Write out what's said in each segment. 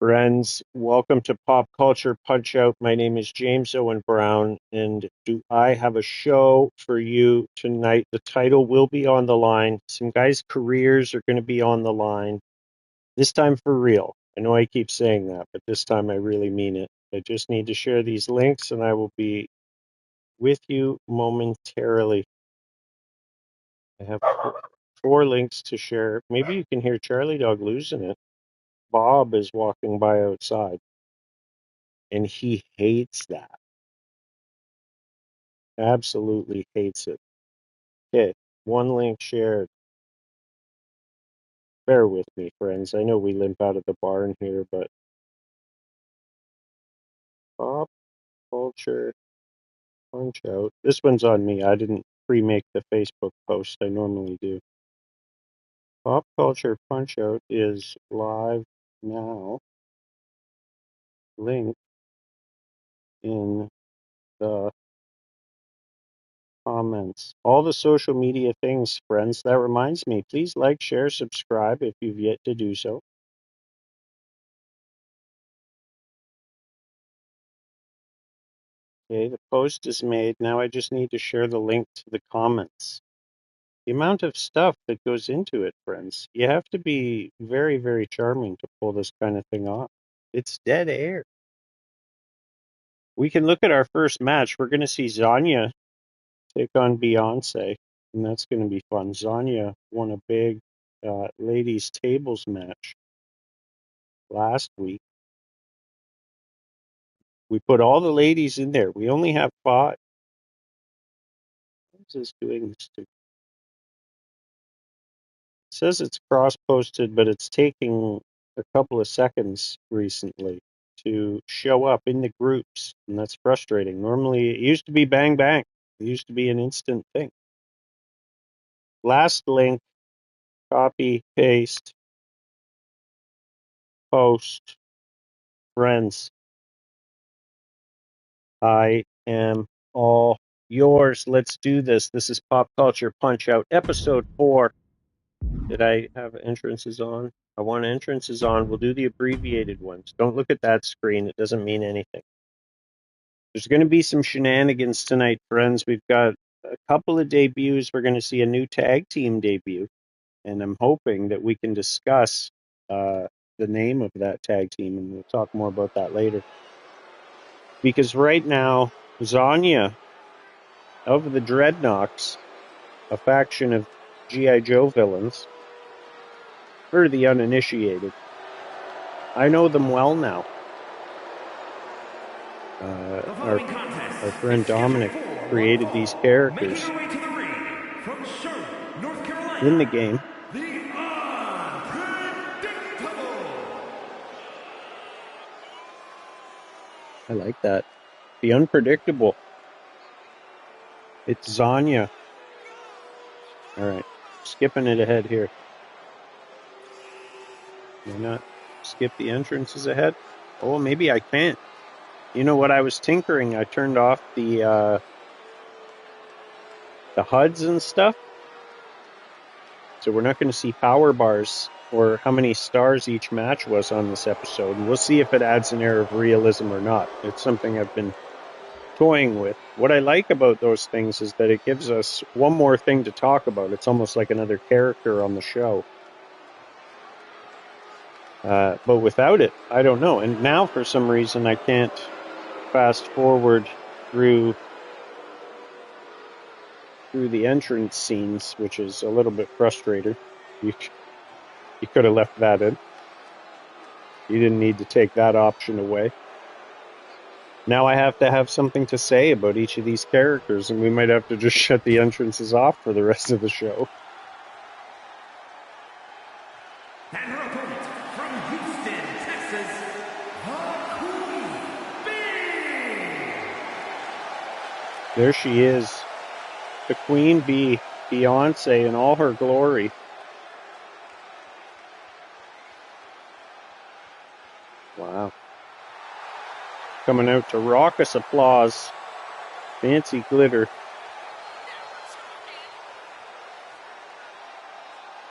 Friends, welcome to Pop Culture Punch Out. My name is James Owen Brown, and do I have a show for you tonight? The title will be on the line. Some guys' careers are going to be on the line. This time for real. I know I keep saying that, but this time I really mean it. I just need to share these links, and I will be with you momentarily. I have four links to share. Maybe you can hear Charlie Dog losing it. Bob is walking by outside, and he hates that. Absolutely hates it. Okay, one link shared. Bear with me, friends. I know we limp out of the barn here, but pop culture punch out. This one's on me. I didn't pre-make the Facebook post. I normally do. Pop culture punch out is live now. Link in the comments. All the social media things, friends. That reminds me. Please like, share, subscribe if you've yet to do so. Okay, the post is made. Now I just need to share the link to the comments. The amount of stuff that goes into it, friends. You have to be very, very charming to pull this kind of thing off. It's dead air. We can look at our first match. We're going to see Zanya take on Beyonce, and that's going to be fun. Zanya won a big ladies' tables match last week. We put all the ladies in there. We only have 5. What is this doing this to? It says it's cross-posted, but it's taking a couple of seconds recently to show up in the groups, and that's frustrating. Normally, it used to be bang, bang. It used to be an instant thing. Last link, copy, paste, post, friends. I am all yours. Let's do this. This is Pop Culture Punch Out, episode 4. Did I have entrances on? I want entrances on. We'll do the abbreviated ones. Don't look at that screen. It doesn't mean anything. There's going to be some shenanigans tonight, friends. We've got a couple of debuts. We're going to see a new tag team debut, and I'm hoping that we can discuss the name of that tag team, and we'll talk more about that later. Because right now, Zanya of the Dreadnoks, a faction of G.I. Joe villains, for the uninitiated, I know them well now. Our friend Dominic created these characters in the game. I like that. The unpredictable. It's Zanya. All right, skipping it ahead here. Why not skip the entrances ahead? Oh, maybe I can't. You know what? I was tinkering. I turned off the HUDs and stuff, so we're not going to see power bars or how many stars each match was on this episode. And we'll see if it adds an air of realism or not. It's something I've been toying with. What I like about those things is that it gives us one more thing to talk about. It's almost like another character on the show. But without it, I don't know. And now, for some reason, I can't fast forward through the entrance scenes, which is a little bit frustrating. You could have left that in. You didn't need to take that option away. Now I have to have something to say about each of these characters, and we might have to just shut the entrances off for the rest of the show. And her opponent from Houston, Texas, the Queen Bee. There she is, the Queen Bee, Beyonce in all her glory. Wow. Coming out to raucous applause. Fancy glitter.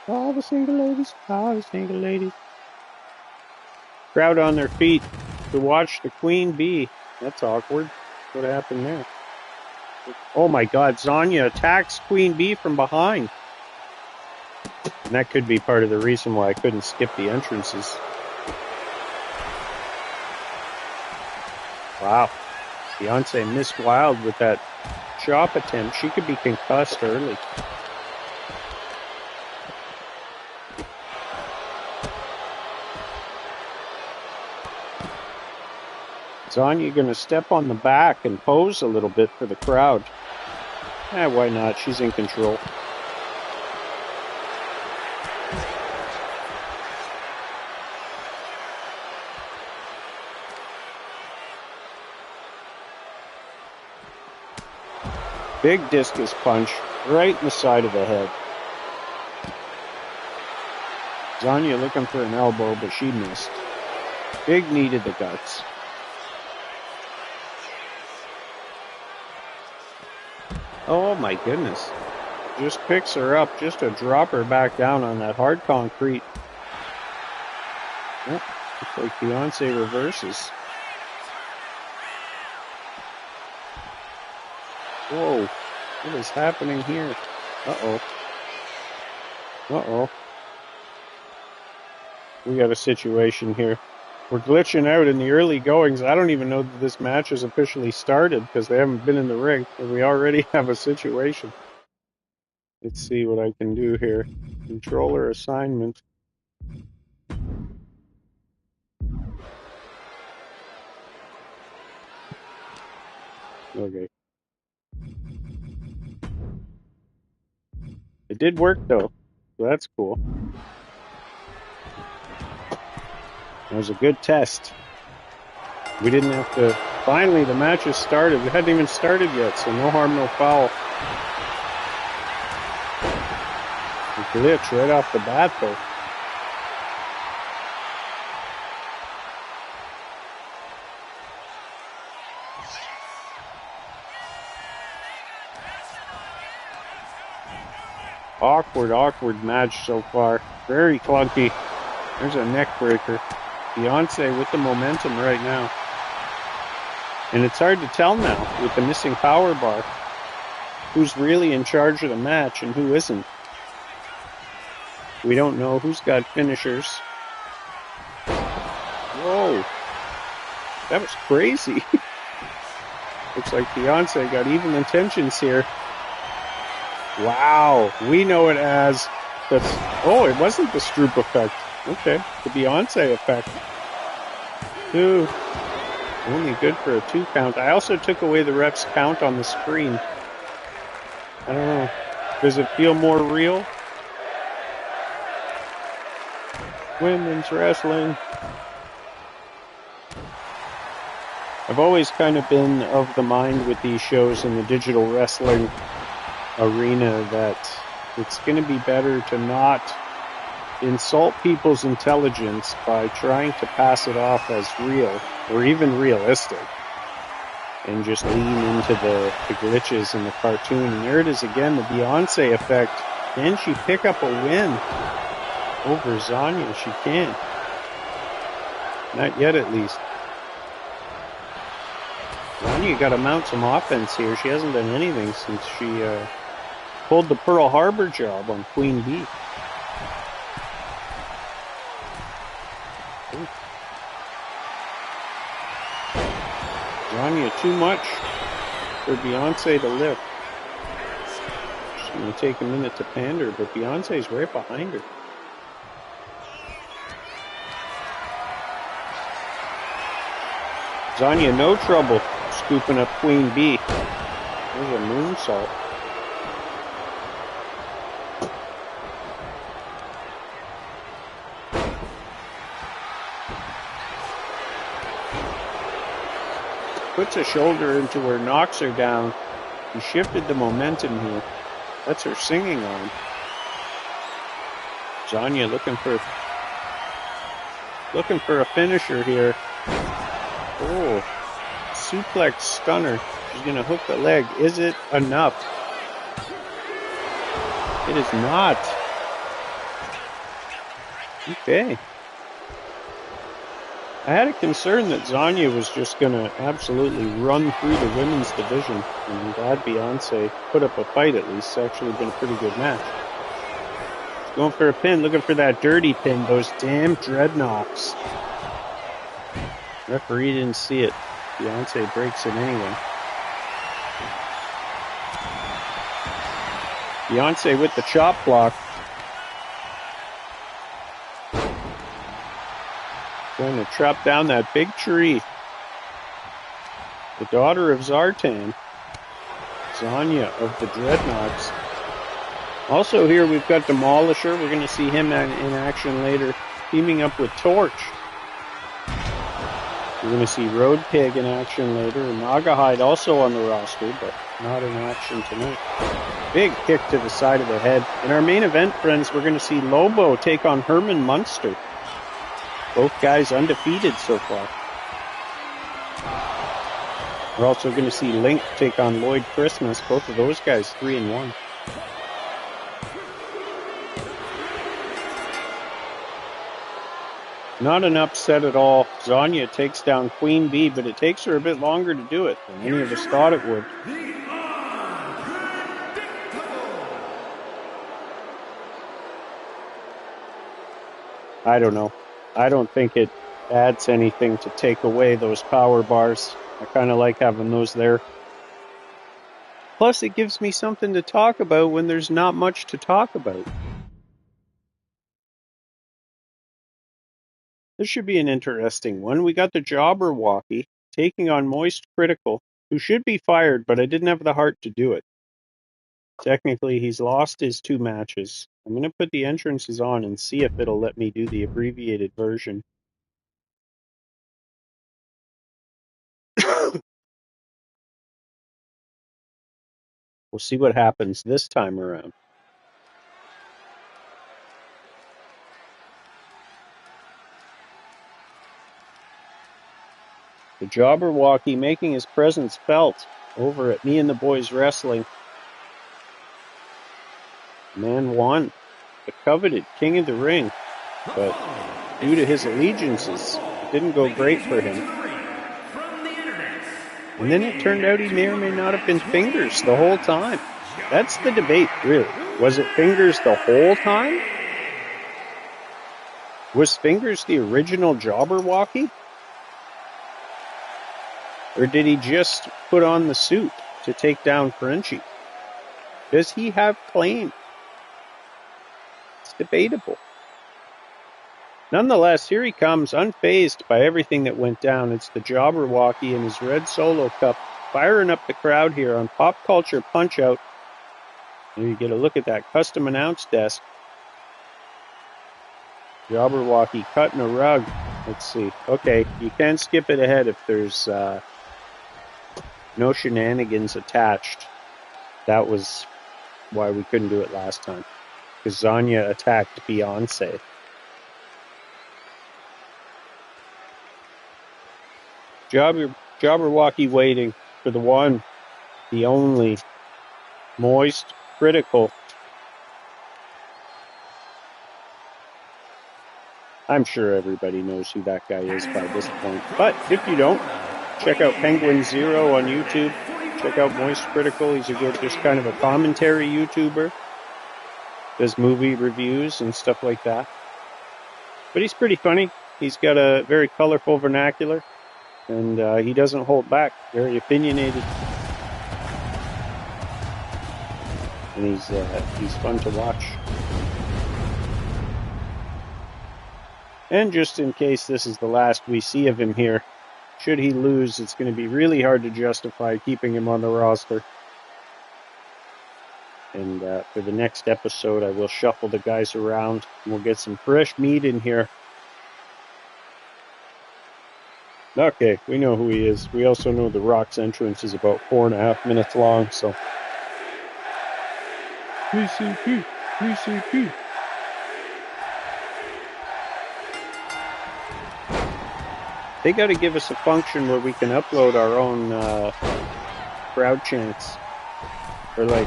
All the single ladies, all the single ladies. Crowd on their feet to watch the Queen Bee. That's awkward. What happened there? Oh my God, Zanya attacks Queen Bee from behind. And that could be part of the reason why I couldn't skip the entrances. Wow. Beyonce missed wild with that chop attempt. She could be concussed early. Zanya going to step on the back and pose a little bit for the crowd. Why not? She's in control. Big discus punch right in the side of the head. Zanya looking for an elbow, but she missed. Big knee to the guts. Oh my goodness. Just picks her up just to drop her back down on that hard concrete. Oh, looks like Beyonce reverses. Whoa, what is happening here? Uh-oh. Uh-oh. We got a situation here. We're glitching out in the early goings. I don't even know that this match has officially started because they haven't been in the ring, and we already have a situation. Let's see what I can do here. Controller assignment. Okay. It did work though, so that's cool. It was a good test. We didn't have to... Finally, the match has started. We hadn't even started yet, so no harm, no foul. A glitch right off the bat, though. Awkward match so far. Very clunky. There's a neck breaker. Beyonce with the momentum right now. And it's hard to tell now with the missing power bar who's really in charge of the match and who isn't. We don't know who's got finishers. Whoa. That was crazy. Looks like Beyonce got even intentions here. Wow. We know it as... Oh, it wasn't the Stroop effect. Okay. The Beyonce effect. 2. Only good for a 2 count. I also took away the ref's count on the screen. I don't know. Does it feel more real? Women's wrestling. I've always kind of been of the mind with these shows in the digital wrestling arena that it's going to be better to not insult people's intelligence by trying to pass it off as real or even realistic and just lean into the glitches in the cartoon. And there it is again, the Beyonce effect. Can she pick up a win over Zanya? She can't. Not yet, at least. Zanya got to mount some offense here. She hasn't done anything since she pulled the Pearl Harbor job on Queen Bee. Zanya too much for Beyonce to lift. She's going to take a minute to pander, but Beyonce's right behind her. Zanya, no trouble scooping up Queen Bee. There's a moonsault. Puts a shoulder into her, knocks her down. She shifted the momentum here. That's her singing arm. Zanya looking for a finisher here. Oh, suplex stunner. She's going to hook the leg. Is it enough? It is not. Okay. I had a concern that Zanya was just going to absolutely run through the women's division, and I'm glad Beyonce put up a fight at least. It's actually been a pretty good match. Going for a pin, looking for that dirty pin, those damn dreadnoughts. Referee didn't see it. Beyonce breaks it anyway. Beyonce with the chop block. Going to trap down that big tree. The daughter of Zartan. Zanya of the Dreadnoughts. Also here we've got Demolisher. We're going to see him in action later. Teaming up with Torch. We're going to see Road Pig in action later. And Nagahide also on the roster, but not in action tonight. Big kick to the side of the head. In our main event, friends, we're going to see Lobo take on Herman Munster. Both guys undefeated so far. We're also going to see Link take on Lloyd Christmas. Both of those guys 3-1. Not an upset at all. Zanya takes down Queen Bee, but it takes her a bit longer to do it than any of us thought it would. I don't know. I don't think it adds anything to take away those power bars. I kind of like having those there. Plus, it gives me something to talk about when there's not much to talk about. This should be an interesting one. We got the Jobberwocky taking on Moist Critical, who should be fired, but I didn't have the heart to do it. Technically, he's lost his 2 matches. I'm going to put the entrances on and see if it'll let me do the abbreviated version. We'll see what happens this time around. The Jobberwocky making his presence felt over at Me and the Boys Wrestling. Man won, the coveted King of the Ring, but due to his allegiances, it didn't go great for him. And then it turned out he may or may not have been Fingers the whole time. That's the debate, really. Was it Fingers the whole time? Was Fingers the original Jobberwocky? Or did he just put on the suit to take down Frenchie? Does he have claim? It's debatable. Nonetheless, here he comes, unfazed by everything that went down. It's the Jobberwocky in his red solo cup, firing up the crowd here on Pop Culture Punch-Out. Here you get a look at that custom announce desk. Jobberwocky cutting a rug. Let's see. Okay, you can skip it ahead if there's no shenanigans attached. That was why we couldn't do it last time. Because Zanya attacked Beyonce. Jobberwocky waiting for the one, the only, Moist Critical. I'm sure everybody knows who that guy is by this point. But if you don't, check out Penguin Zero on YouTube. Check out Moist Critical. He's a good, just kind of a commentary YouTuber. Does movie reviews and stuff like that. But he's pretty funny. He's got a very colorful vernacular. And he doesn't hold back. Very opinionated. And he's fun to watch. And just in case this is the last we see of him here, should he lose, it's going to be really hard to justify keeping him on the roster. And for the next episode, I will shuffle the guys around, and we'll get some fresh meat in here. Okay, we know who he is. We also know The Rock's entrance is about 4.5 minutes long, so... PCP, PCP. They got to give us a function where we can upload our own crowd chants. Or like,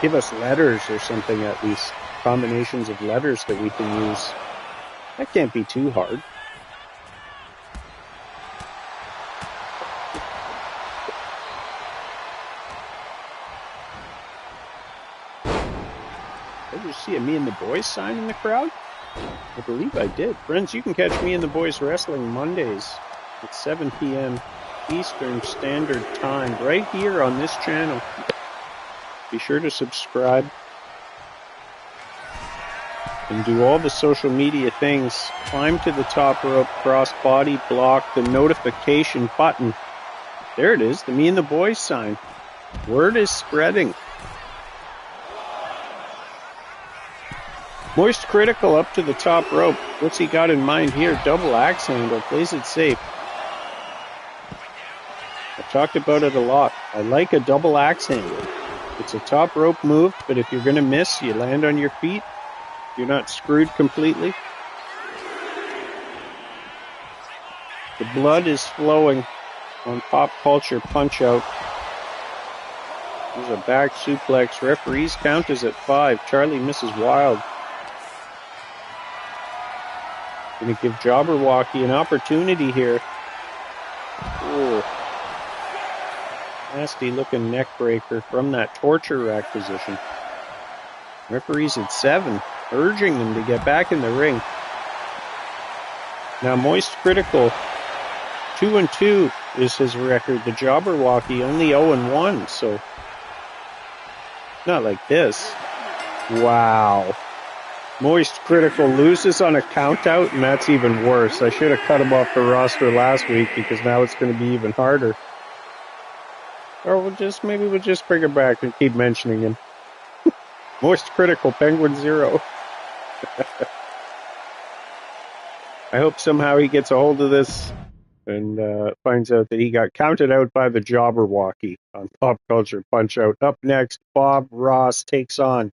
give us letters or something at least. Combinations of letters that we can use. That can't be too hard. see a Me and the Boys sign in the crowd? I believe I did. Friends, you can catch Me and the Boys Wrestling Mondays at 7 p.m. Eastern Standard Time right here on this channel. Be sure to subscribe and do all the social media things. Climb to the top rope, cross body, block the notification button. There it is, the Me and the Boys sign. Word is spreading. Moist Critical up to the top rope. What's he got in mind here? Double axe handle. Plays it safe. I've talked about it a lot. I like a double axe handle. It's a top rope move, but if you're going to miss, you land on your feet. You're not screwed completely. The blood is flowing on Pop Culture Punch-Out. There's a back suplex. Referee's count is at 5. Charlie misses wild. Going to give Jabberwocky an opportunity here. Ooh. Nasty looking neck breaker from that torture rack position. Referee's at 7, urging them to get back in the ring. Now Moist Critical, 2-2 is his record. The Jabberwocky only 0-1, so not like this. Wow. Moist Critical loses on a count out, and that's even worse. I should have cut him off the roster last week because now it's going to be even harder. Or maybe we'll just bring him back and keep mentioning him. Moist Critical, Penguin 0. I hope somehow he gets a hold of this and finds out that he got counted out by the Jabberwocky on Pop Culture Punch-Out. Up next, Bob Ross takes on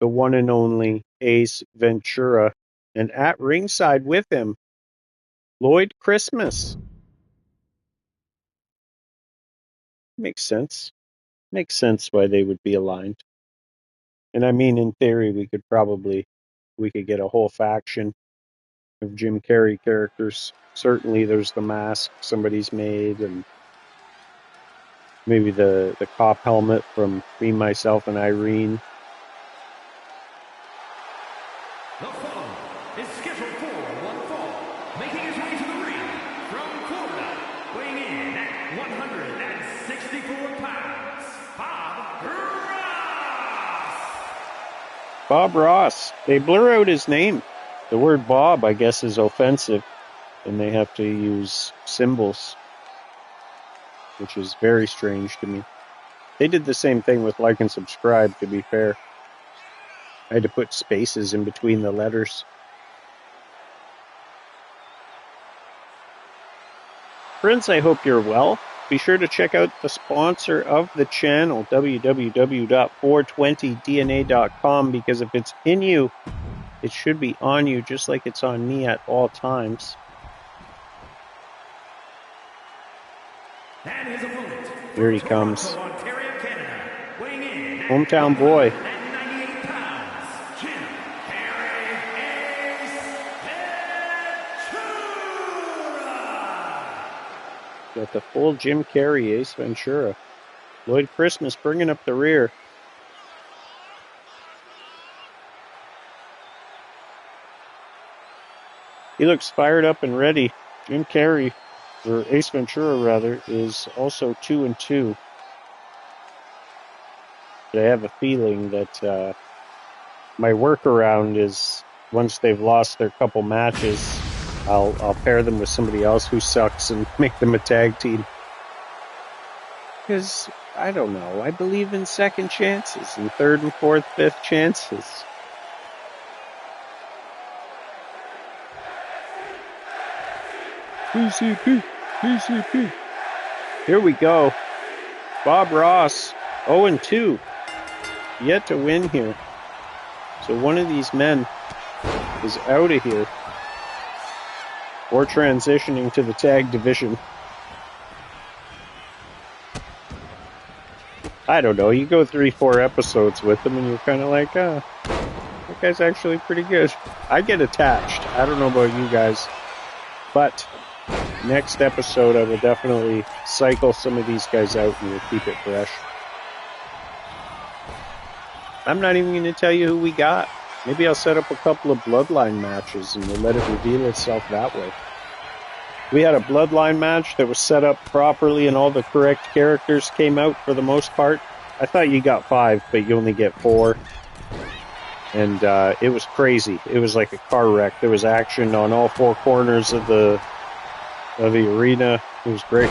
the one and only Ace Ventura. And at ringside with him, Lloyd Christmas. Makes sense. Makes sense why they would be aligned. And I mean, in theory, we could get a whole faction of Jim Carrey characters. Certainly there's the mask somebody's made, and maybe the cop helmet from Me, Myself, and Irene. The following is scheduled for one fall, making his way to the ring from Florida, weighing in at 164 pounds, Bob Ross. Bob Ross. They blur out his name. The word Bob, I guess, is offensive, and they have to use symbols, which is very strange to me. They did the same thing with like and subscribe, to be fair. I had to put spaces in between the letters. Friends, I hope you're well. Be sure to check out the sponsor of the channel, www.420dna.com, because if it's in you, it should be on you, just like it's on me at all times. And his opponent, Here he comes. Ontario, Canada, weighing in at Hometown boy. 198 pounds, Jim Carrey Ace Ventura. Got the full Jim Carrey Ace Ventura. Lloyd Christmas bringing up the rear. He looks fired up and ready. Jim Carrey, or Ace Ventura rather, is also 2-2. But I have a feeling that my workaround is once they've lost their couple matches, I'll pair them with somebody else who sucks and make them a tag team. Because, I don't know, I believe in second chances and third and fourth, fifth chances. PCP. Here we go. Bob Ross, 0-2. Yet to win here. So one of these men is out of here. Or transitioning to the tag division. I don't know. You go 3-4 episodes with them and you're kind of like, that guy's actually pretty good. I get attached. I don't know about you guys. But next episode, I will definitely cycle some of these guys out and we'll keep it fresh. I'm not even going to tell you who we got. Maybe I'll set up a couple of bloodline matches and we'll let it reveal itself that way. We had a bloodline match that was set up properly and all the correct characters came out for the most part. I thought you got 5, but you only get 4. And it was crazy. It was like a car wreck. There was action on all 4 corners of the arena. It was great.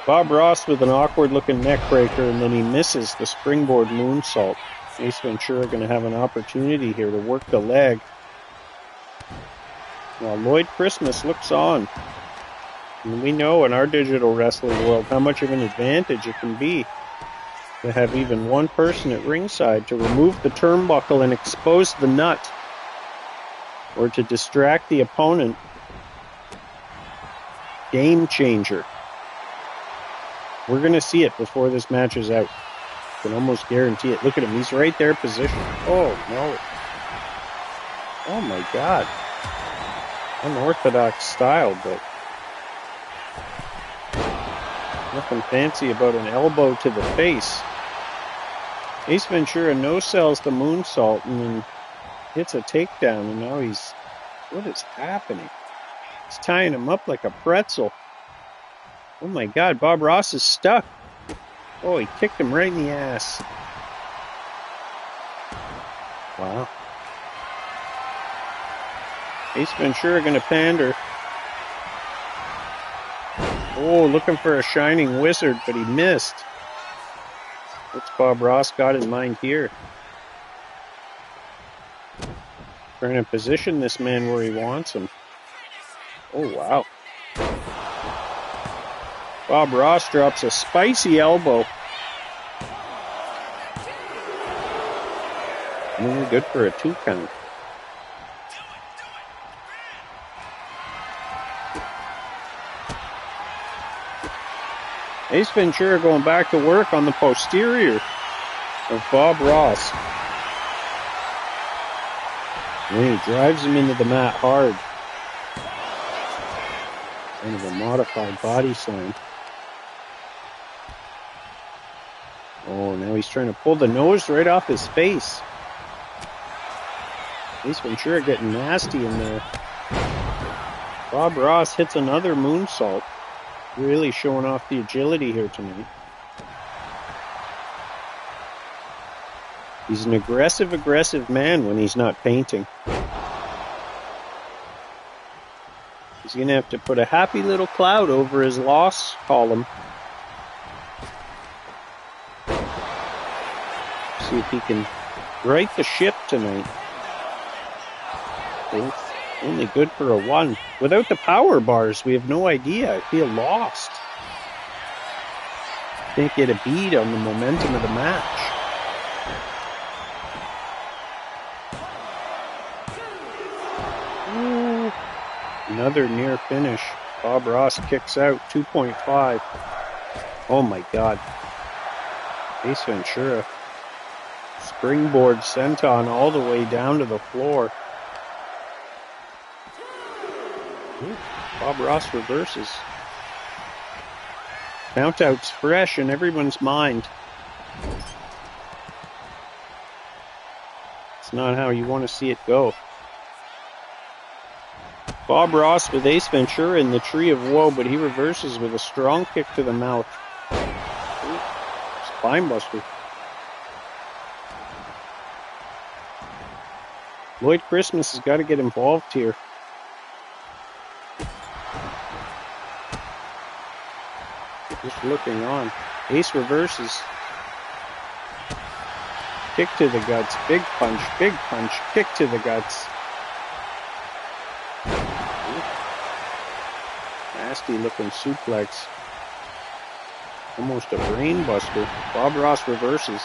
Bob Ross with an awkward-looking neck breaker, and then he misses the springboard moonsault. Ace Ventura going to have an opportunity here to work the leg. Now Lloyd Christmas looks on. And we know in our digital wrestling world how much of an advantage it can be to have even one person at ringside to remove the turnbuckle and expose the nut, or to distract the opponent. Game changer. We're going to see it before this match is out. I can almost guarantee it. Look at him. He's right there positioned. Oh, no. Oh, my God. Unorthodox style, but nothing fancy about an elbow to the face. Ace Ventura no-sells the moonsault and then hits a takedown, and now he's... What is happening? He's tying him up like a pretzel. Oh my God, Bob Ross is stuck. Oh, he kicked him right in the ass. Wow. Ace Ventura going to pander. Oh, looking for a shining wizard, but he missed. What's Bob Ross got in mind here? Trying to position this man where he wants him. Oh, wow. Bob Ross drops a spicy elbow. Good for a 2 count. Ace Ventura going back to work on the posterior of Bob Ross. And he drives him into the mat hard. Kind of a modified body slam. Oh, now he's trying to pull the nose right off his face. Ace Ventura getting nasty in there. Bob Ross hits another moonsault. Really showing off the agility here tonight. He's an aggressive man when he's not painting. He's going to have to put a happy little cloud over his loss column. See if he can right the ship tonight. Only good for a 1. Without the power bars, we have no idea. I feel lost. Can't get a bead on the momentum of the match. Ooh. Another near finish. Bob Ross kicks out 2.5. Oh my God. Ace Ventura. Springboard senton all the way down to the floor. Ooh, Bob Ross reverses. Count-out's fresh in everyone's mind. It's not how you want to see it go. Bob Ross with Ace Ventura in the Tree of Woe, but he reverses with a strong kick to the mouth. Ooh, spine buster. Lloyd Christmas has got to get involved here. Just looking on. Ace reverses. Kick to the guts. Big punch. Kick to the guts. Nasty looking suplex. Almost a brain buster. Bob Ross reverses.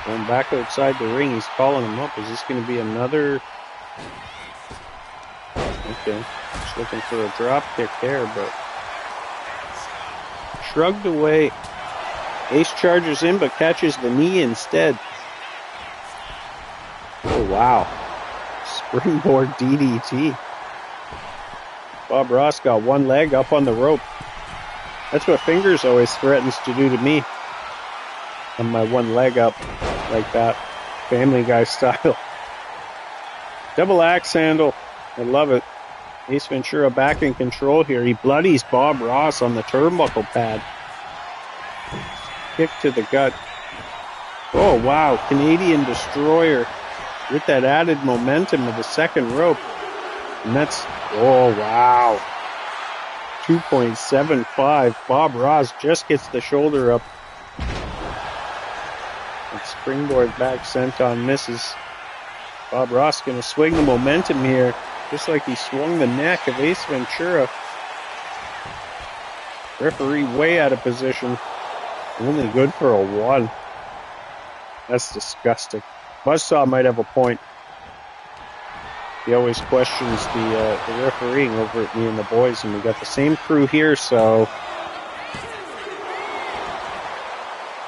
Going back outside the ring. He's calling him up. Is this going to be another? Okay. Just looking for a drop kick there, but shrugged away. Ace charges in, but catches the knee instead. Oh, wow. Springboard DDT. Bob Ross got one leg up on the rope. That's what Fingers always threatens to do to me. on my one leg up like that. Family Guy style. Double axe handle. I love it. Ace Ventura back in control here. He bloodies Bob Ross on the turnbuckle pad. Kick to the gut. Oh, wow. Canadian Destroyer with that added momentum of the second rope. And that's, oh, wow. 2.75. Bob Ross just gets the shoulder up. And springboard back senton misses. Bob Ross going to swing the momentum here, just like he swung the neck of Ace Ventura. Referee way out of position. Only good for a 1. That's disgusting. Buzzsaw might have a point. He always questions the refereeing over at me and the boys, and we got the same crew here, so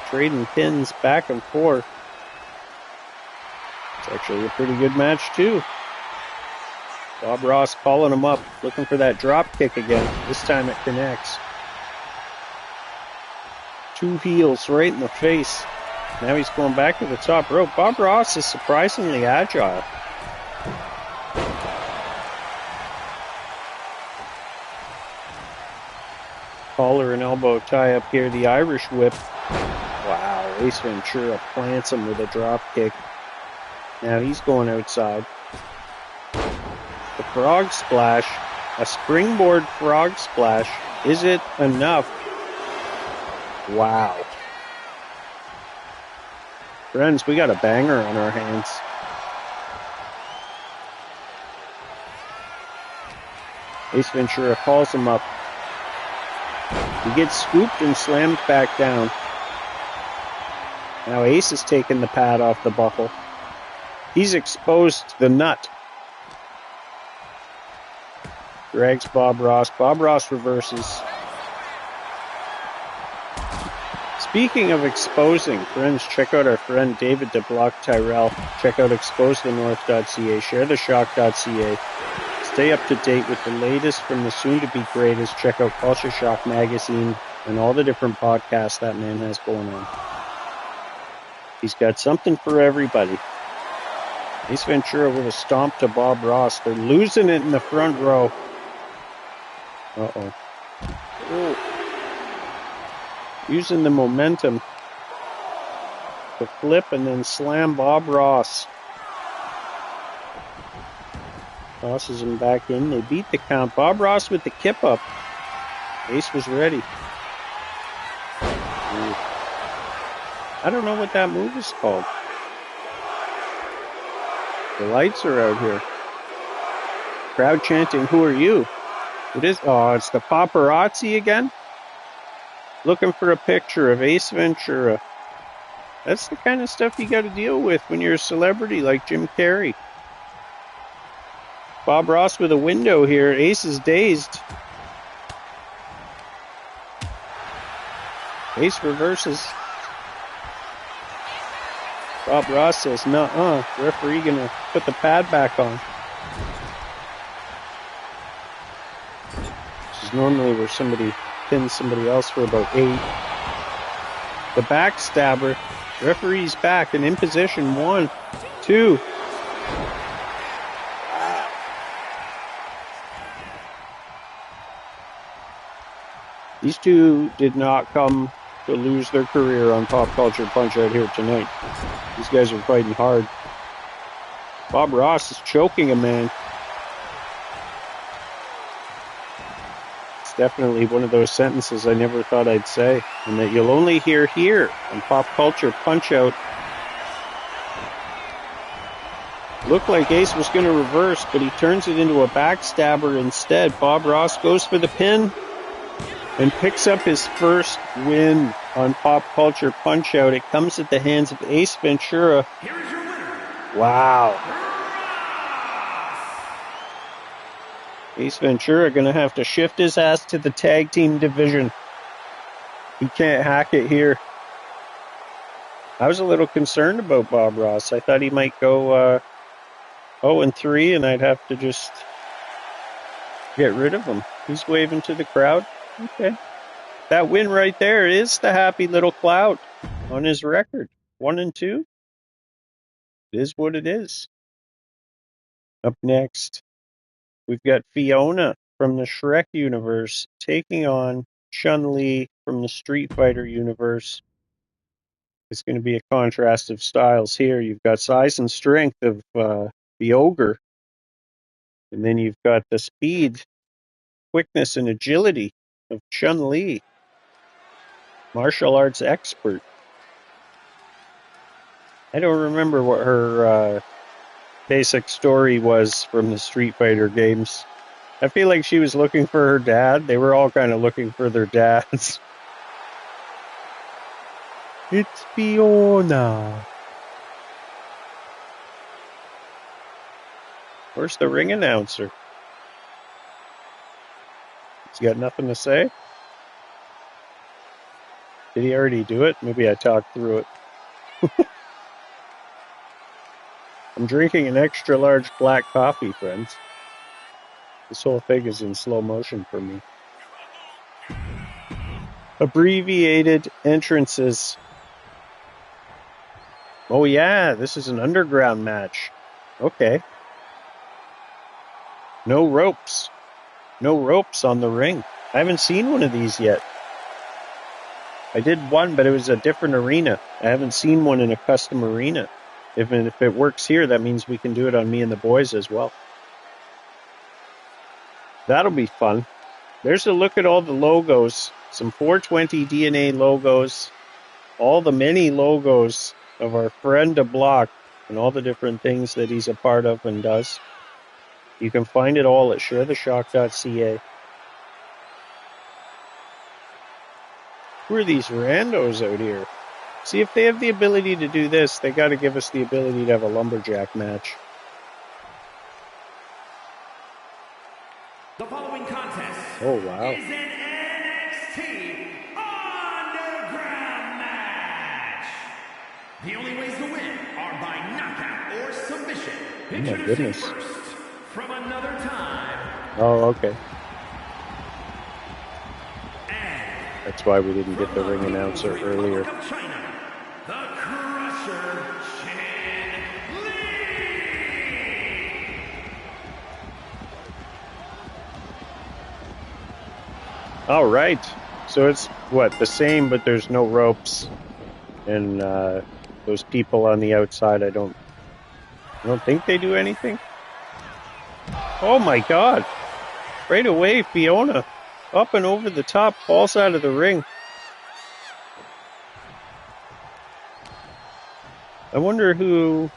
trading pins back and forth. It's actually a pretty good match too. Bob Ross calling him up, looking for that drop kick again. This time it connects. 2 heels right in the face. Now he's going back to the top rope. Bob Ross is surprisingly agile. Collar and elbow tie up here. The Irish whip. Wow, Ace Ventura plants him with a drop kick. Now he's going outside. The frog splash. A springboard frog splash. Is it enough? Wow. Friends, we got a banger on our hands. Ace Ventura calls him up. He gets scooped and slammed back down. Now Ace is taking the pad off the buckle. He's exposed the nut. Drags Bob Ross. Bob Ross reverses. Speaking of exposing, friends, check out our friend David DeBlock Tyrell. Check out exposethenorth.ca, sharetheshock.ca. Stay up to date with the latest from the soon-to-be greatest. Check out Culture Shock Magazine and all the different podcasts that man has going on. He's got something for everybody. Ace Ventura with a stomp to Bob Ross. They're losing it in the front row. Uh-oh. Oh. Using the momentum to flip and then slam Bob Ross. Tosses him back in. They beat the count. Bob Ross with the kip up. Ace was ready. Ooh. I don't know what that move is called. The lights are out here. Crowd chanting, "Who are you?" It is. Oh, it's the paparazzi again. Looking for a picture of Ace Ventura. That's the kind of stuff you got to deal with when you're a celebrity like Jim Carrey. Bob Ross with a window here. Ace is dazed. Ace reverses. Bob Ross says, "Nuh-uh." Referee gonna put the pad back on. This is normally where somebody pins somebody else for about 8. The backstabber. Referee's back and in position. 1, 2. These two did not come to lose their career on Pop Culture Punch Out here tonight. These guys are fighting hard. Bob Ross is choking a man. It's definitely one of those sentences I never thought I'd say, and that you'll only hear here on Pop Culture Punch Out. Looked like Ace was going to reverse, but he turns it into a backstabber instead. Bob Ross goes for the pin and picks up his first win on Pop Culture Punch Out. It comes at the hands of Ace Ventura. Here is your winner. Wow. Ace Ventura going to have to shift his ass to the tag team division. He can't hack it here. I was a little concerned about Bob Ross. I thought he might go 0-3 and I'd have to just get rid of him. He's waving to the crowd. Okay. That win right there is the happy little cloud. on his record. 1-2. It is what it is. Up next, we've got Fiona from the Shrek universe taking on Chun-Li from the Street Fighter universe. It's going to be a contrast of styles here. You've got size and strength of the ogre, and then you've got the speed, quickness, and agility of Chun-Li, martial arts expert. I don't remember what her basic story was from the Street Fighter games. I feel like she was looking for her dad. They were all kind of looking for their dads. It's Fiona. Where's the ring announcer? He's got nothing to say? Did he already do it? Maybe I talked through it. I'm drinking an extra large black coffee, friends. This whole thing is in slow motion for me. Abbreviated entrances. Oh yeah, this is an underground match. Okay. No ropes. No ropes on the ring. I haven't seen one of these yet. I did one, but it was a different arena. I haven't seen one in a custom arena. If it works here, that means we can do it on Me and the Boys as well. That'll be fun. There's a look at all the logos. Some 420 DNA logos. All the many logos of our friend DeBlock and all the different things that he's a part of and does. You can find it all at sharetheshock.ca. Who are these randos out here? See, if they have the ability to do this, they got to give us the ability to have a lumberjack match. The following contest Oh, wow. is an NXT Underground match. The only ways to win are by knockout or submission. Oh, my Introducing goodness. first, from another time. Oh, okay. And That's why we didn't get the ring announcer earlier. of China, the Crusher Chun-Li. All right. So it's, what, the same, but there's no ropes. And those people on the outside, I don't think they do anything. Oh, my God. Right away, Fiona, up and over the top, falls out of the ring. I wonder who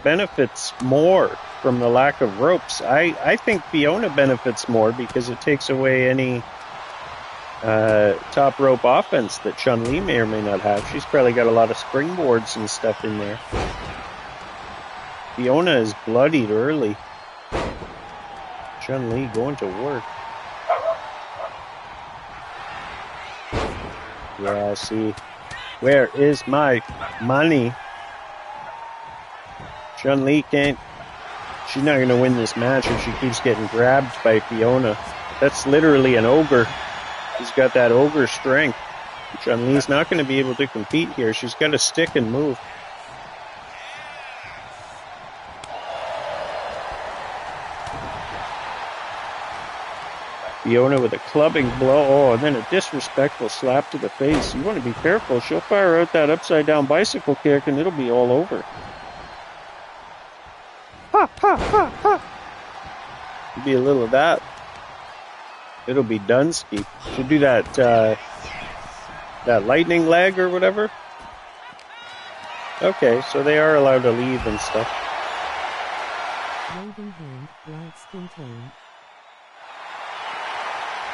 benefits more from the lack of ropes. I think Fiona benefits more because it takes away any top rope offense that Chun-Li may or may not have. She's probably got a lot of springboards and stuff in there. Fiona is bloodied early. Chun-Li going to work. Yeah, see. Where is my money? Chun-Li can't. She's not going to win this match if she keeps getting grabbed by Fiona. That's literally an ogre. She's got that ogre strength. Chun-Li's not going to be able to compete here. She's got to stick and move. Fiona with a clubbing blow. Oh, and then a disrespectful slap to the face. You want to be careful. She'll fire out that upside-down bicycle kick, and it'll be all over. Ha, ha, ha, ha. It'll be a little of that. It'll be Dunsky. Should do that, that lightning leg or whatever. Okay, so they are allowed to leave and stuff. Waving hand, light skin tone.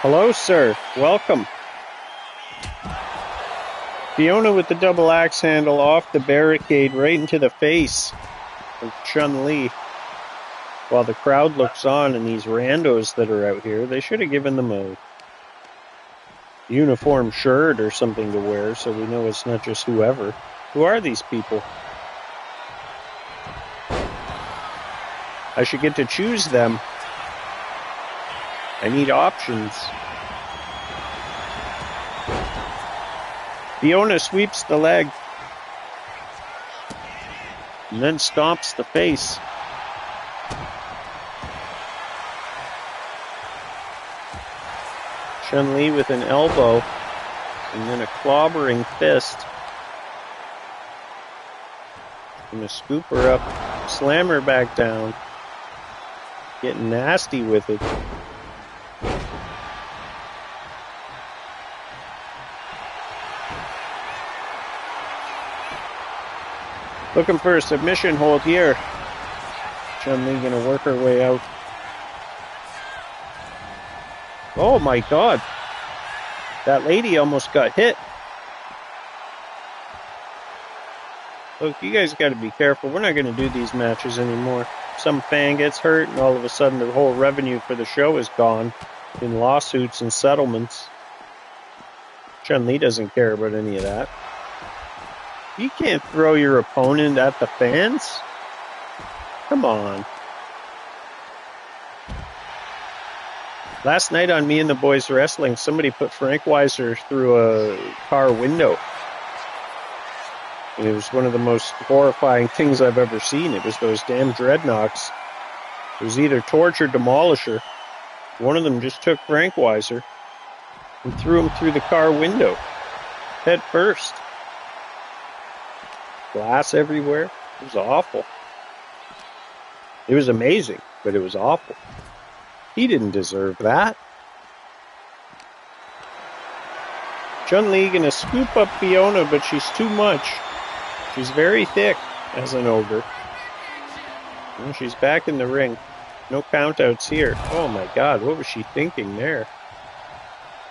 Hello, sir. Welcome. Fiona with the double axe handle off the barricade right into the face of Chun-Li. While the crowd looks on and these randos that are out here, they should have given them a uniform shirt or something to wear so we know it's not just whoever. Who are these people? I should get to choose them. I need options. Fiona sweeps the leg. And then stomps the face. Chun-Li with an elbow. And then a clobbering fist. Gonna scoop her up. Slam her back down. Getting nasty with it. Looking for a submission hold here. Chun-Li gonna work her way out. Oh my god. That lady almost got hit. Look, you guys gotta be careful. We're not gonna do these matches anymore. Some fan gets hurt and all of a sudden the whole revenue for the show is gone in lawsuits and settlements. Chun-Li doesn't care about any of that. You can't throw your opponent at the fans. Come on. Last night on Me and the Boys Wrestling, somebody put Frank Weiser through a car window. And it was one of the most horrifying things I've ever seen. It was those damn dreadnoughts. It was either Torch or Demolisher. One of them just took Frank Weiser and threw him through the car window. Head first. Glass everywhere. It was awful. It was amazing, but it was awful. He didn't deserve that. Chun-Li gonna scoop up Fiona, but she's too much. She's very thick as an ogre. And she's back in the ring. No countouts here. Oh my god, what was she thinking there?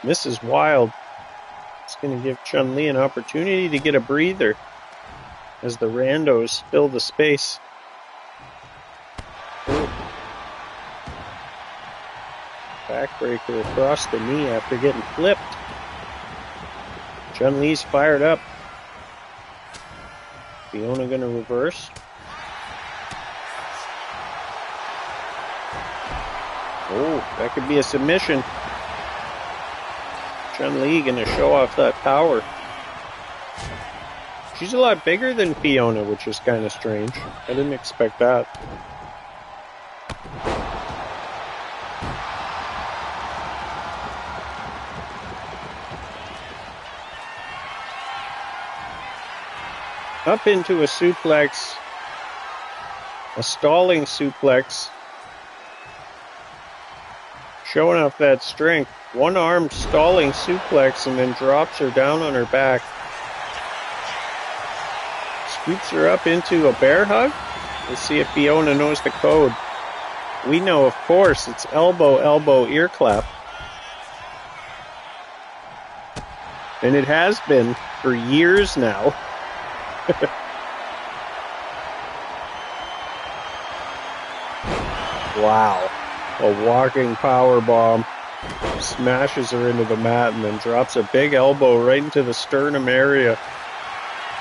Mrs. Wild. It's gonna give Chun-Li an opportunity to get a breather as the randos fill the space. Ooh. Backbreaker across the knee after getting flipped. Chun-Li's fired up. Fiona gonna reverse. Oh, that could be a submission. Chun-Li gonna show off that power. She's a lot bigger than Fiona, which is kind of strange. I didn't expect that. Up into a suplex. A stalling suplex. Showing off that strength. One arm stalling suplex and then drops her down on her back. Scoops her up into a bear hug. Let's see if Fiona knows the code. We know, of course, it's elbow, elbow, ear clap. And it has been for years now. Wow. A walking power bomb. Smashes her into the mat and then drops a big elbow right into the sternum area.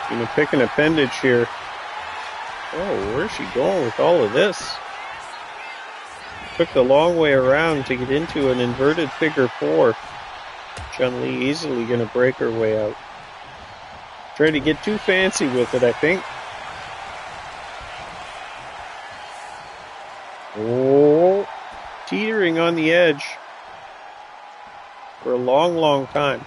Gonna pick an appendage here. Oh, where's she going with all of this? Took the long way around to get into an inverted figure four. Chun-Li easily gonna break her way out. Tried to get too fancy with it, I think. Oh, teetering on the edge for a long, long time.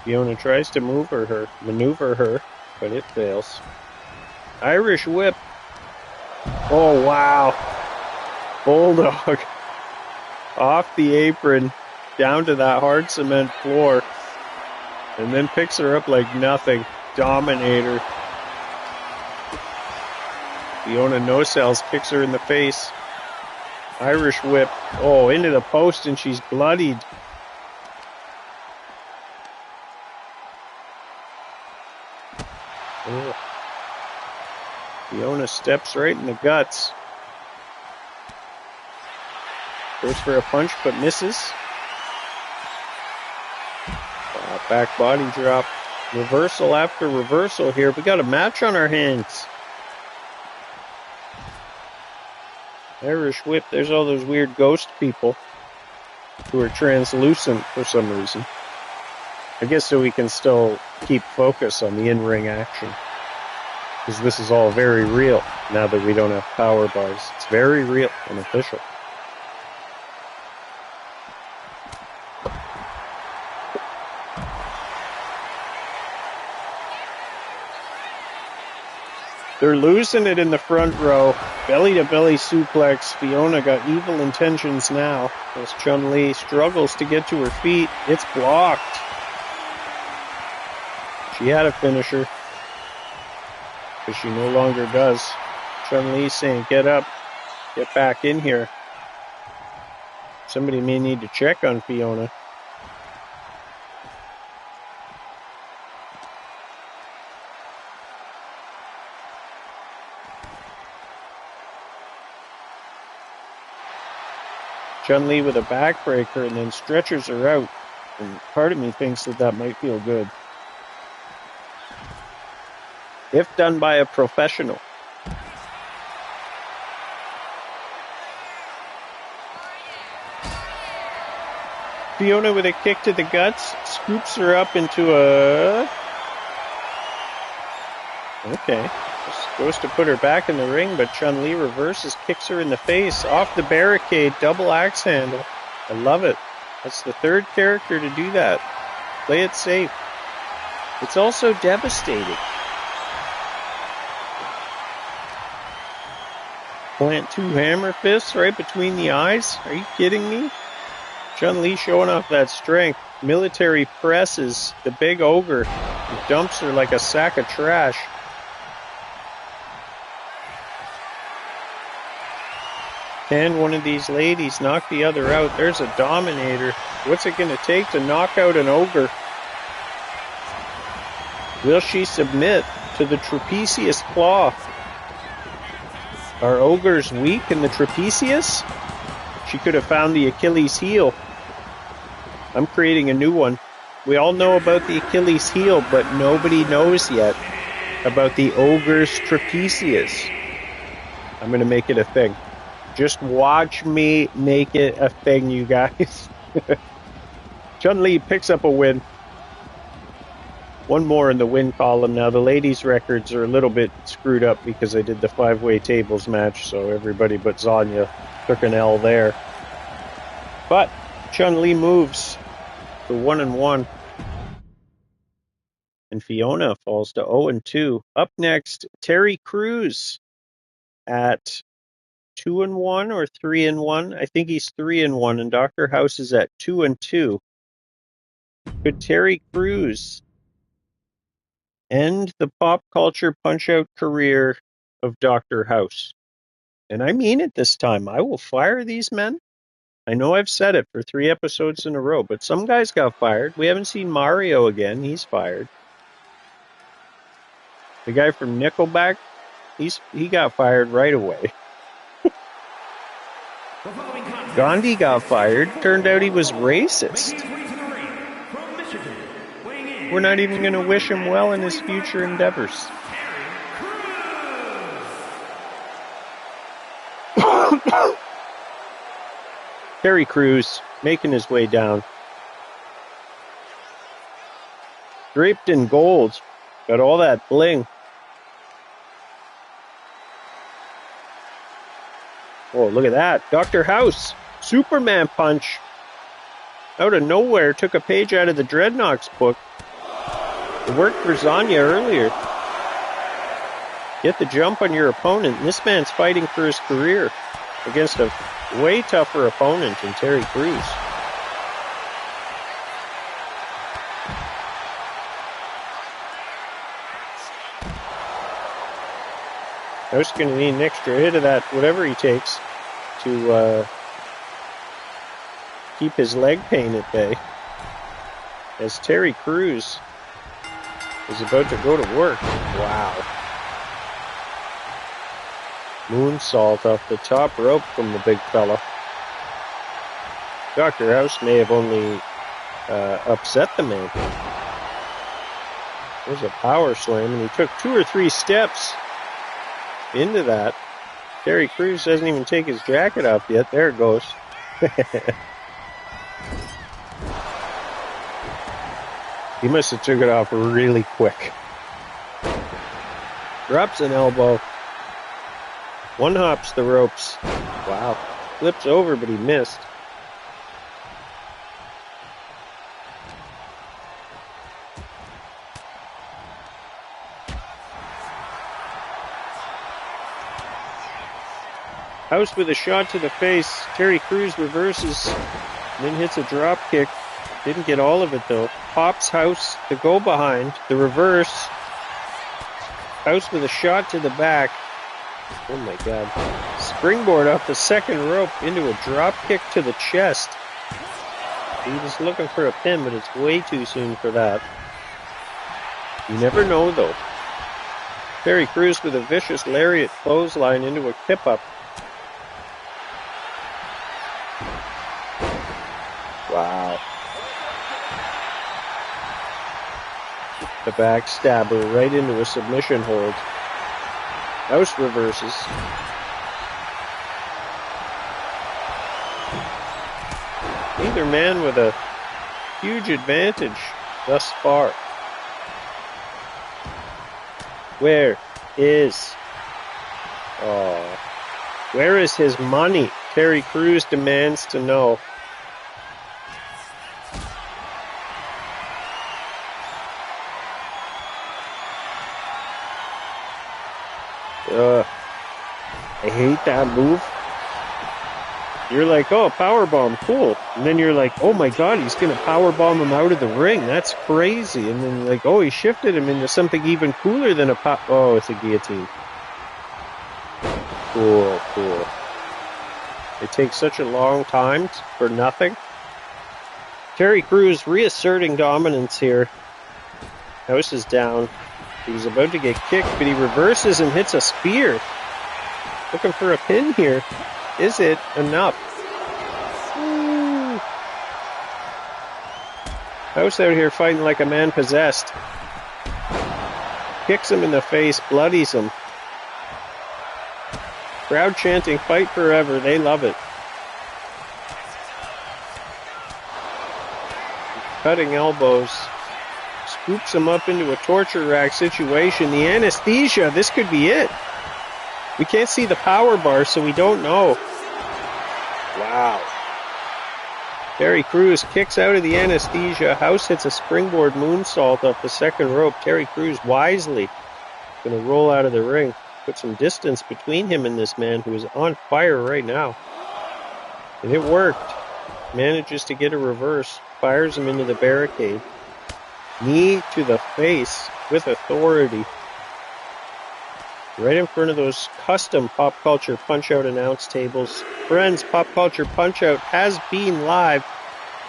Fiona tries to maneuver her, but it fails. Irish whip. Oh, wow. Bulldog. Off the apron, down to that hard cement floor, and then picks her up like nothing. Dominator. Fiona no-sells, kicks her in the face. Irish whip. Oh, into the post, and she's bloodied. Oh. Fiona steps right in the guts. Goes for a punch, but misses. Back body drop. Reversal after reversal here. We got a match on our hands. Irish whip. There's all those weird ghost people. who are translucent for some reason. I guess so we can still keep focus on the in-ring action. Because this is all very real now that we don't have power bars. It's very real and official. They're losing it in the front row. Belly-to-belly suplex. Fiona got evil intentions now as Chun-Li struggles to get to her feet. It's blocked. She had a finisher, but she no longer does. Chun-Li saying, get up, get back in here. Somebody may need to check on Fiona. Chun-Li with a backbreaker and then stretchers her out. And part of me thinks that might feel good. If done by a professional. Fiona with a kick to the guts, scoops her up into a... Okay. Goes to put her back in the ring, but Chun-Li reverses, kicks her in the face, off the barricade, double axe handle. I love it. That's the third character to do that. Play it safe. It's also devastating. Plant two hammer fists right between the eyes? Are you kidding me? Chun-Li showing off that strength. Military presses the big ogre and dumps her like a sack of trash. Can one of these ladies knock the other out? There's a dominator. What's it going to take to knock out an ogre? Will she submit to the trapezius claw? Are ogres weak in the trapezius? She could have found the Achilles heel. I'm creating a new one. We all know about the Achilles heel, but nobody knows yet about the ogre's trapezius. I'm going to make it a thing. Just watch me make it a thing, you guys. Chun-Li picks up a win. One more in the win column. Now, the ladies' records are a little bit screwed up because I did the 5-way tables match, so everybody but Zanya took an L there. But Chun-Li moves to 1-1. And Fiona falls to 0-2. Up next, Terry Crews at 2-1 or 3-1. I think he's 3-1, and Dr. House is at 2-2. Could Terry Crews end the pop culture punch-out career of Dr. House? And I mean it this time. I will fire these men. I know I've said it for 3 episodes in a row, but some guys got fired. We haven't seen Mario again. He's fired. The guy from Nickelback, he got fired right away. Gandhi got fired. Turned out he was racist. We're not even going to wish him well in his future endeavors. Terry Crews making his way down. Draped in gold. Got all that bling. Oh, look at that. Dr. House. Superman punch. Out of nowhere, took a page out of the Dreadnoks book. It worked for Zanya earlier. Get the jump on your opponent. This man's fighting for his career against a way tougher opponent than Terry Crews. House going to need an extra hit of that, whatever he takes, to keep his leg pain at bay. As Terry Crews is about to go to work. Wow. Moonsault off the top rope from the big fella. Dr. House may have only upset the man. There's a power slam, and he took 2 or 3 steps into that. Terry Crews doesn't even take his jacket off yet. There it goes. He must have took it off really quick. Drops an elbow. One hops the ropes. Wow. Flips over, but he missed. House with a shot to the face. Terry Crews reverses, then hits a drop kick. Didn't get all of it though. Pops House to go behind. The reverse. House with a shot to the back. Oh my god. Springboard off the second rope into a drop kick to the chest. He was looking for a pin, but it's way too soon for that. You never know though. Terry Crews with a vicious lariat clothesline into a tip-up. Wow. The backstabber right into a submission hold. House reverses. Neither man with a huge advantage thus far. Where is his money? Terry Crews demands to know. I hate that move. You're like, oh, powerbomb, cool. And then you're like, oh my god, he's going to powerbomb him out of the ring. That's crazy. And then like, oh, he shifted him into something even cooler than a oh, it's a guillotine. Cool, cool. It takes such a long time for nothing. Terry Crews reasserting dominance here. House is down. He's about to get kicked, but he reverses and hits a spear. Looking for a pin here. Is it enough? Ooh. House out here fighting like a man possessed. Kicks him in the face, bloodies him. Crowd chanting, fight forever. They love it. Cutting elbows. Scoops him up into a torture rack situation. The anesthesia, this could be it. We can't see the power bar, so we don't know. Wow. Terry Crews kicks out of the anesthesia. House hits a springboard moonsault off the second rope. Terry Crews wisely going to roll out of the ring. Put some distance between him and this man who is on fire right now. And it worked. Manages to get a reverse. Fires him into the barricade. Knee to the face with authority. Right in front of those custom Pop Culture Punch-Out announce tables. Friends, Pop Culture Punch-Out has been live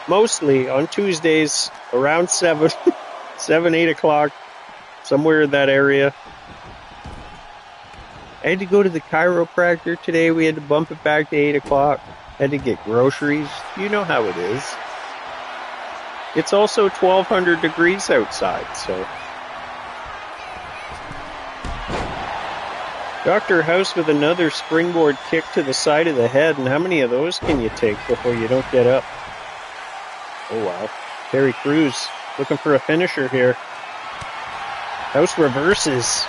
mostly on Tuesdays around 7, 8 o'clock, somewhere in that area. I had to go to the chiropractor today. We had to bump it back to 8 o'clock. Had to get groceries. You know how it is. It's also 1,200 degrees outside, so... Dr. House with another springboard kick to the side of the head, and how many of those can you take before you don't get up? Oh wow. Terry Crews looking for a finisher here. House reverses.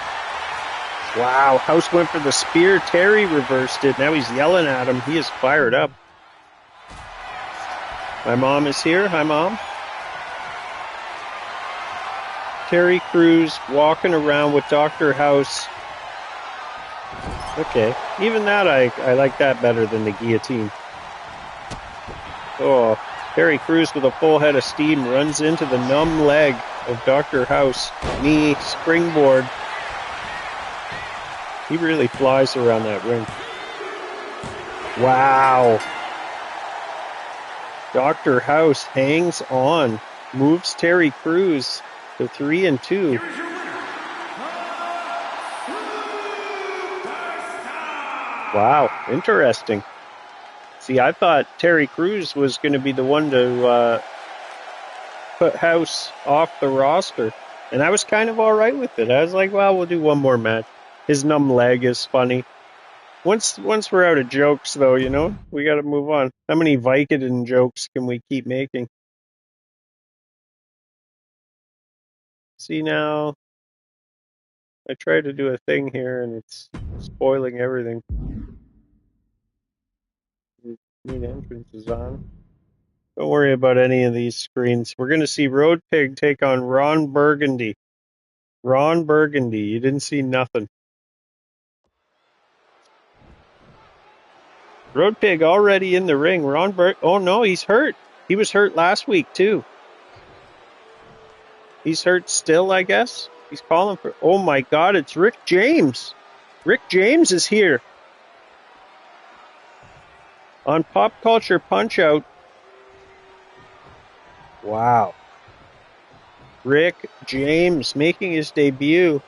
Wow, House went for the spear. Terry reversed it. Now he's yelling at him. He is fired up. My mom is here. Hi, Mom. Terry Crews walking around with Dr. House. Okay, even that I like that better than the guillotine. Oh, Terry Crews with a full head of steam runs into the numb leg of Dr. House. Knee, springboard. He really flies around that ring. Wow. Dr. House hangs on, moves Terry Crews to 3-2. Wow, interesting. See, I thought Terry Crews was going to be the one to put House off the roster. And I was kind of all right with it. I was like, well, we'll do one more match. His numb leg is funny. Once we're out of jokes, though, you know, we got to move on. How many Vicodin jokes can we keep making? See now, I tried to do a thing here and it's spoiling everything. Need entrances on. Don't worry about any of these screens. We're going to see Road Pig take on Ron Burgundy. Ron Burgundy, you didn't see nothing. Road Pig already in the ring. Oh no, he's hurt. He was hurt last week too. He's hurt still, I guess. He's calling for... Oh my God, it's Rick James. Rick James is here. On Pop Culture Punch-Out. Wow. Rick James making his debut.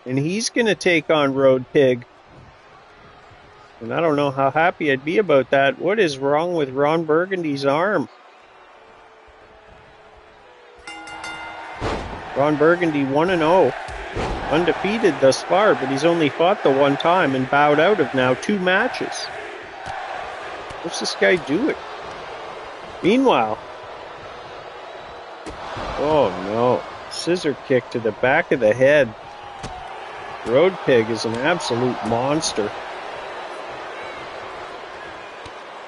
And he's going to take on Road Pig. And I don't know how happy I'd be about that. What is wrong with Ron Burgundy's arm? Ron Burgundy 1-0. Undefeated thus far, but he's only fought the one time and bowed out of now 2 matches. What's this guy doing? Meanwhile... Oh no. Scissor kick to the back of the head. Road Pig is an absolute monster.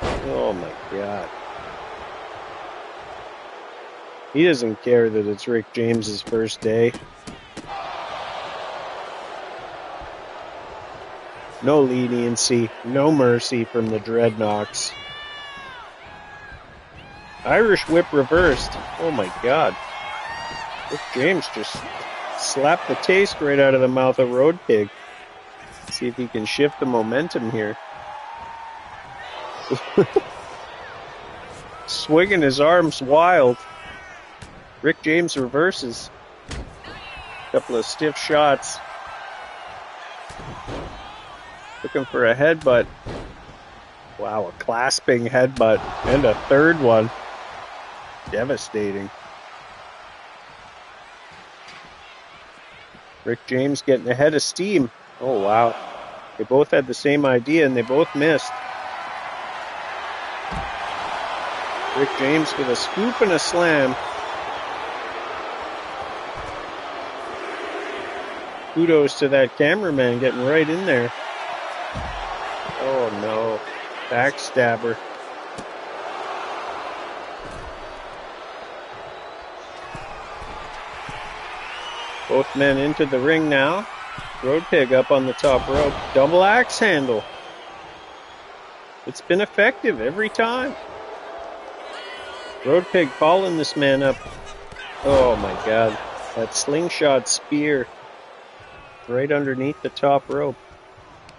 Oh my God. He doesn't care that it's Rick James's first day. No leniency, no mercy from the Dreadnoks. Irish whip reversed. Oh my God. Rick James just slapped the taste right out of the mouth of Road Pig. See if he can shift the momentum here. Swinging his arms wild. Rick James reverses. Couple of stiff shots. Looking for a headbutt. Wow, a clasping headbutt. And a third one. Devastating. Rick James getting ahead of steam. Oh, wow. They both had the same idea and they both missed. Rick James with a scoop and a slam. Kudos to that cameraman getting right in there. Oh no. Backstabber. Both men into the ring now. Road Pig up on the top rope. Double axe handle. It's been effective every time. Road Pig calling this man up. Oh my God. That slingshot spear. Right underneath the top rope.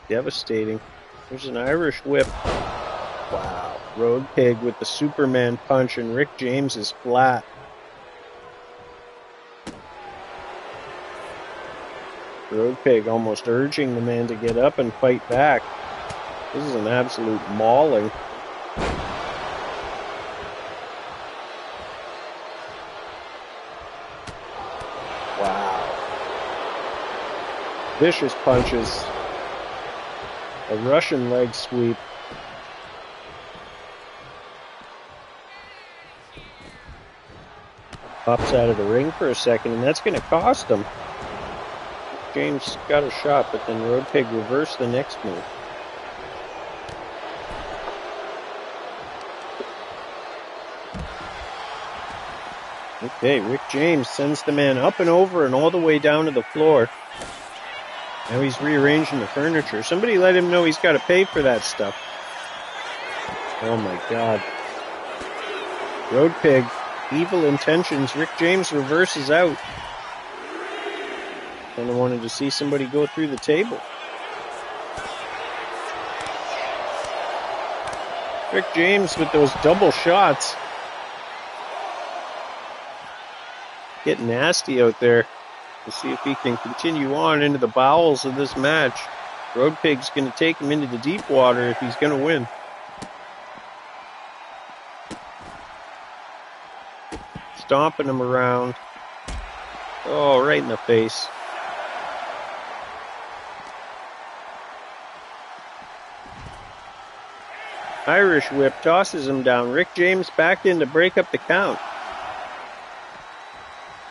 Devastating. There's an Irish whip. Wow. Road Pig with the Superman punch and Rick James is flat. Road Pig almost urging the man to get up and fight back. This is an absolute mauling. Wow. Vicious punches. A Russian leg sweep. Pops out of the ring for a second, and that's going to cost him. James got a shot, but then Road Pig reversed the next move. Okay, Rick James sends the man up and over and all the way down to the floor. Now he's rearranging the furniture. Somebody let him know he's got to pay for that stuff. Oh my God. Road Pig, evil intentions. Rick James reverses out. Kind of wanted to see somebody go through the table. Rick James with those double shots. Getting nasty out there. We'll see if he can continue on into the bowels of this match. Road Pig's going to take him into the deep water if he's going to win. Stomping him around. Oh, right in the face. Irish whip tosses him down. Rick James back in to break up the count.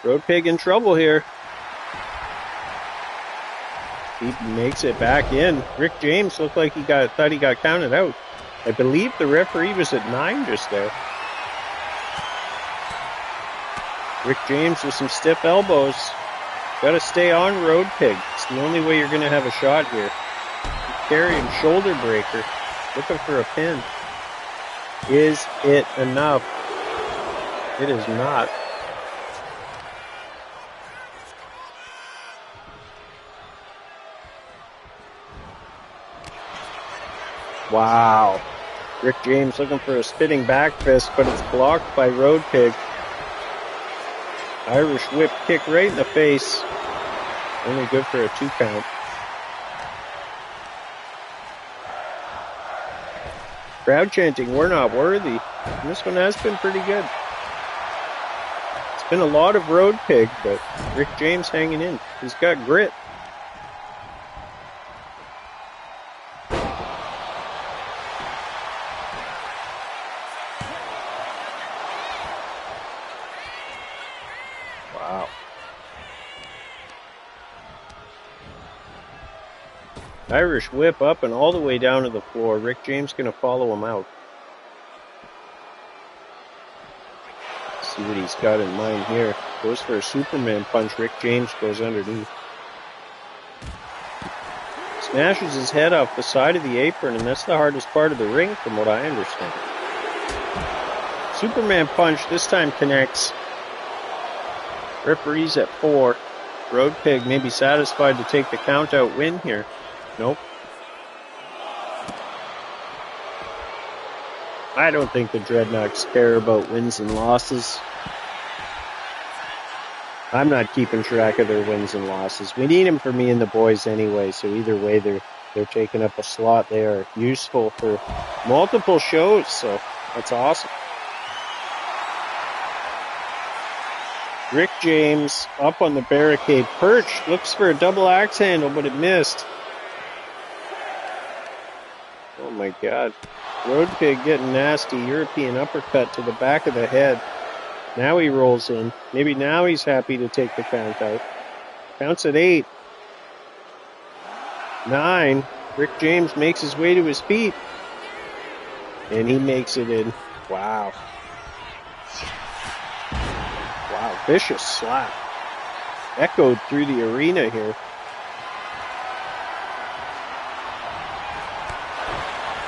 Road Pig in trouble here. He makes it back in. Rick James looked like thought he got counted out. I believe the referee was at 9 just there. Rick James with some stiff elbows. Got to stay on Road Pig. It's the only way you're going to have a shot here. Carrying shoulder breaker. Looking for a pin. Is it enough? It is not. Wow. Rick James looking for a spinning back fist, but it's blocked by Road Pig. Irish whip kick right in the face. Only good for a 2 count. Crowd chanting, "We're not worthy." And this one has been pretty good. It's been a lot of Road Pig, but Rick James hanging in. He's got grit. Wow. Irish whip up and all the way down to the floor. Rick James going to follow him out. See what he's got in mind here. Goes for a Superman punch. Rick James goes underneath. Smashes his head off the side of the apron, and that's the hardest part of the ring from what I understand. Superman punch this time connects. Referee's at 4. Road Pig may be satisfied to take the count out win here. Nope. I don't think the Dreadnoks care about wins and losses. I'm not keeping track of their wins and losses. We need them for me and the boys anyway, so either way they're taking up a slot. They are useful for multiple shows, so that's awesome. Rick James up on the barricade perch, looks for a double axe handle, but it missed. Oh my God. Road Pig getting nasty. European uppercut to the back of the head. Now he rolls in. Maybe now he's happy to take the count out. Counts at 8. 9. Rick James makes his way to his feet. And he makes it in. Wow. Wow, vicious slap. Echoed through the arena here.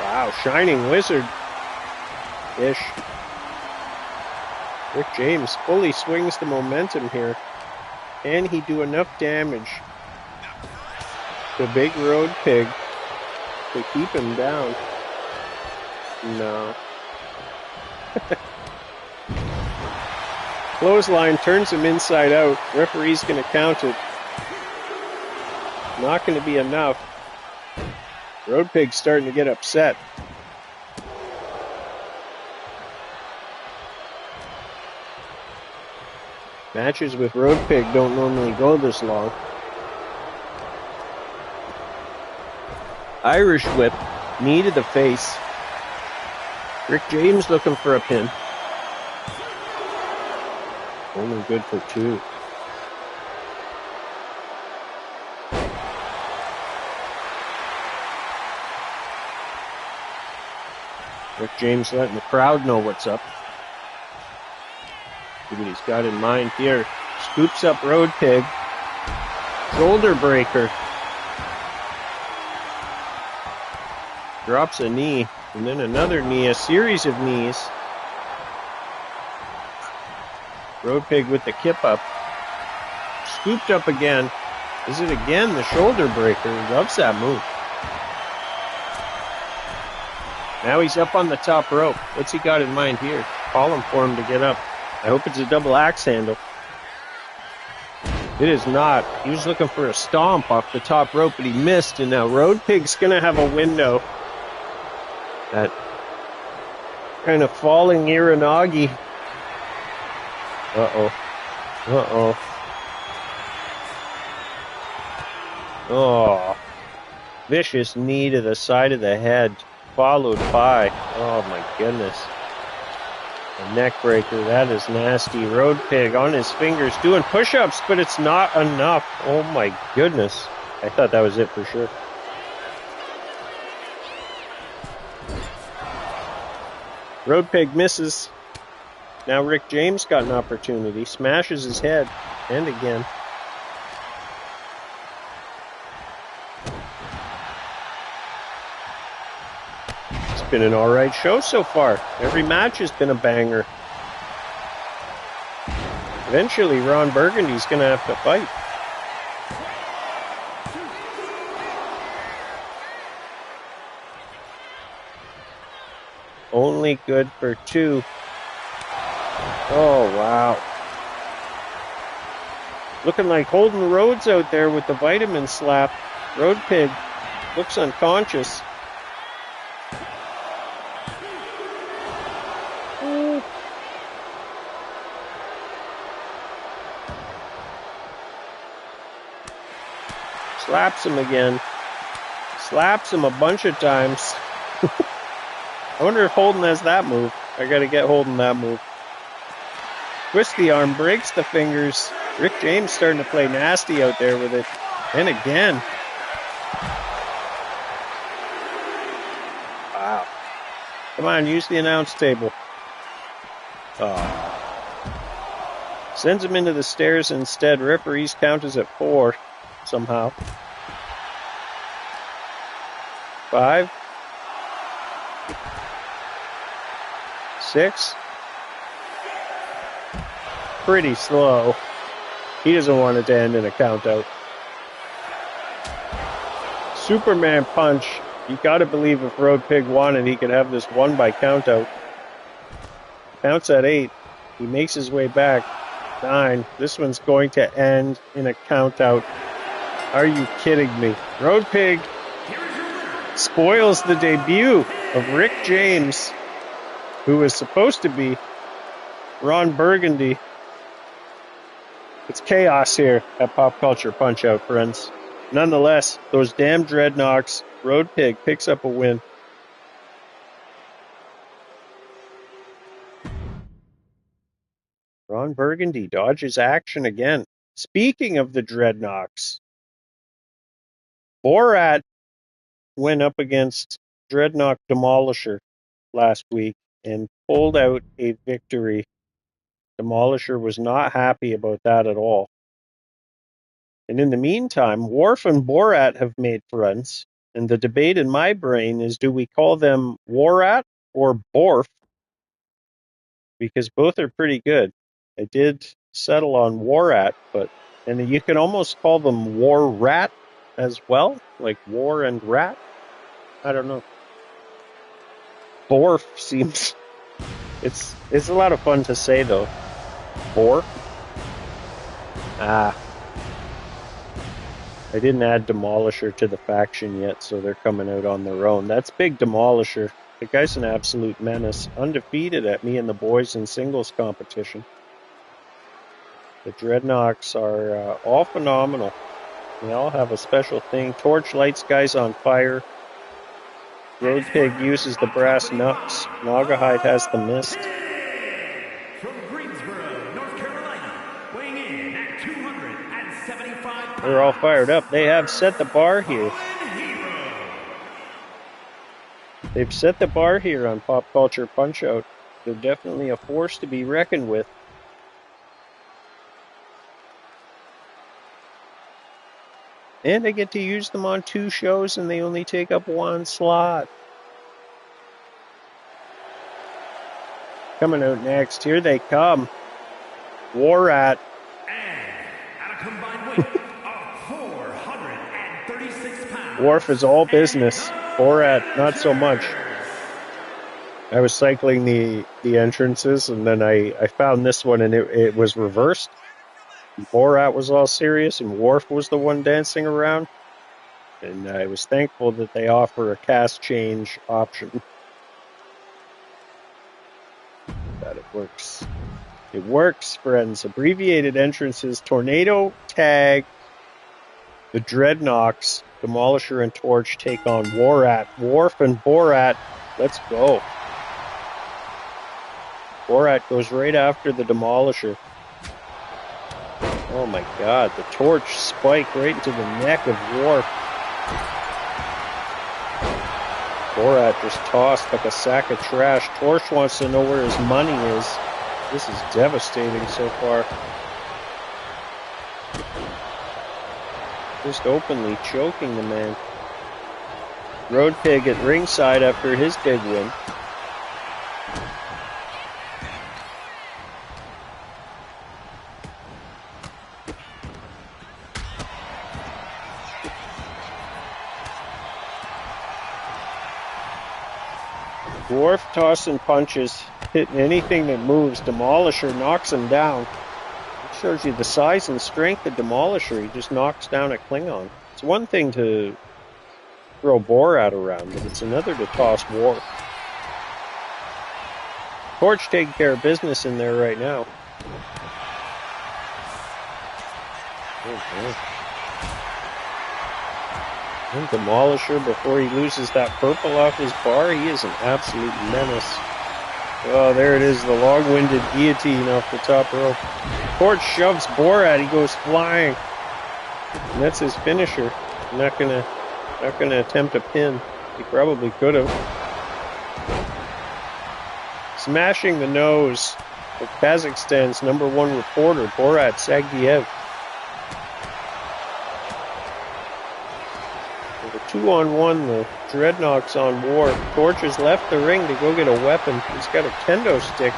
Wow, Shining Wizard-ish. Rick James fully swings the momentum here. Can he do enough damage to Big Road Pig to keep him down? No. Clothesline turns him inside out. Referee's going to count it. Not going to be enough. Road Pig's starting to get upset. Matches with Road Pig don't normally go this long. Irish whip, knee to the face. Rick James looking for a pin. Only good for 2. Rick James letting the crowd know what's up. See what he's got in mind here. Scoops up Road Pig. Shoulder breaker. Drops a knee. And then another knee. A series of knees. Road Pig with the kip up. Scooped up again. Is it again the shoulder breaker? He loves that move. Now he's up on the top rope. What's he got in mind here? Calling for him to get up. I hope it's a double axe handle. It is not. He was looking for a stomp off the top rope, but he missed, and now Road Pig's going to have a window. That kind of falling Iranagi. Uh-oh. Uh-oh. Oh. Vicious knee to the side of the head, followed by, oh my goodness, a neck breaker. That is nasty. Road Pig on his fingers doing push-ups, but it's not enough. Oh my goodness. I thought that was it for sure. Road Pig misses. Now Rick James got an opportunity. Smashes his head. And again. It's been an alright show so far. Every match has been a banger. Eventually, Ron Burgundy's going to have to fight. Only good for 2. Oh, wow. Looking like Holden Rhodes out there with the vitamin slap. Road Pig looks unconscious. Slaps him again. Slaps him a bunch of times. I wonder if Holden has that move. I gotta get Holden that move. Twists the arm, breaks the fingers. Rick James starting to play nasty out there with it. And again. Wow. Come on, use the announce table. Oh. Sends him into the stairs instead. Referees count as at 4 somehow. 5. 6. Pretty slow. He doesn't want it to end in a count out. Superman punch. You gotta believe if Road Pig wanted, he could have this won by count out. Counts at 8. He makes his way back. 9. This one's going to end in a count out. Are you kidding me? Road Pig spoils the debut of Rick James, who was supposed to be Ron Burgundy. It's chaos here at Pop Culture Punch-Out, friends. Nonetheless, those damn Dreadnoks. Road Pig picks up a win. Ron Burgundy dodges action again. Speaking of the Dreadnoks, Borat went up against Dreadnought Demolisher last week and pulled out a victory. Demolisher was not happy about that at all. And in the meantime, Worf and Borat have made friends. And the debate in my brain is, do we call them Warat or Borf? Because both are pretty good. I did settle on Warat, and you can almost call them War Rat as well, like War and Rat. I don't know. Borf seems it's a lot of fun to say though. Borf. I didn't add Demolisher to the faction yet, so they're coming out on their own. That's Big Demolisher. The guy's an absolute menace. Undefeated at me and the boys in singles competition. The Dreadnoks are all phenomenal. They all have a special thing. Torch lights guys on fire. Road Pig uses the brass knucks. Naugahyde has the mist. From Greensboro, North Carolina, weighing in at 275 pounds. They're all fired up. They have set the bar here. They've set the bar here on Pop Culture Punch-Out. They're definitely a force to be reckoned with. And I get to use them on 2 shows and they only take up 1 slot. Coming out next, here they come. Warat. And at a combined weight of 436 pounds. Worf is all business. Borat, not so much. I was cycling the entrances and then I found this one and it was reversed. Borat was all serious and Worf was the one dancing around. And I was thankful that they offer a cast change option. That it works. It works, friends. Abbreviated entrances, Tornado, Tag, the Dreadnoks, Demolisher and Torch take on Warat. Worf and Borat, let's go. Borat goes right after the Demolisher. Oh my god, the torch spike right into the neck of Worf. Borat just tossed like a sack of trash. Torch wants to know where his money is. This is devastating so far. Just openly choking the man. Road Pig at ringside after his big win. Worf tossing punches, hitting anything that moves. Demolisher knocks him down. It shows you the size and strength of Demolisher. He just knocks down a Klingon. It's one thing to throw Borat around, but it's another to toss Worf. Torch taking care of business in there right now. Okay. And Demolisher, before he loses that purple off his bar, he is an absolute menace. Oh, there it is, the long-winded guillotine off the top rope. Torch shoves Borat, he goes flying. And that's his finisher. Not gonna attempt a pin. He probably could have. Smashing the nose of Kazakhstan's #1 reporter, Borat Sagdiyev. With a 2-on-1, the Dreadnought's on Worf. Torch has left the ring to go get a weapon. He's got a kendo stick.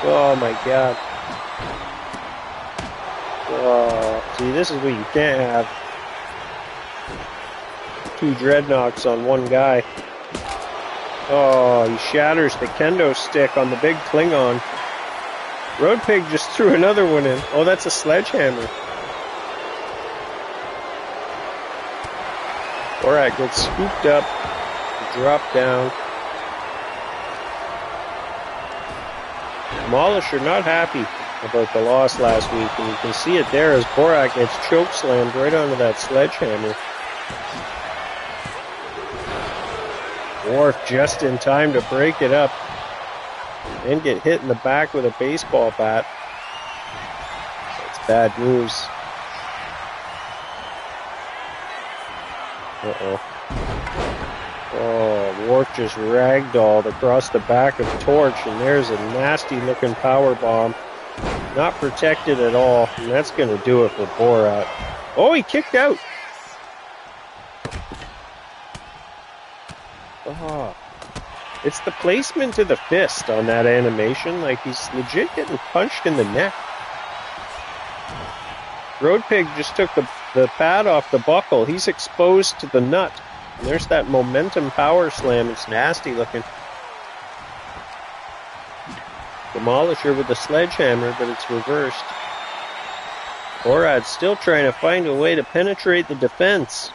Oh my god. Oh, see, this is what you can't have. 2 Dreadnoughts on one guy. Oh, he shatters the kendo stick on the big Klingon. Road Pig just threw another one in. Oh, that's a sledgehammer. Borat gets scooped up, dropped down. Demolisher not happy about the loss last week, and you can see it there as Borat gets chokeslammed right onto that sledgehammer. Worf just in time to break it up and get hit in the back with a baseball bat. That's bad news. Uh-oh. Oh, Worf just ragdolled across the back of Torch, and there's a nasty-looking power bomb. Not protected at all, and that's going to do it for Borat. Oh, he kicked out! Oh. It's the placement of the fist on that animation, like he's legit getting punched in the neck. Road Pig just took the pad off the buckle. He's exposed to the nut. And there's that momentum power slam. It's nasty looking. Demolisher with the sledgehammer, but it's reversed. Borat's still trying to find a way to penetrate the defense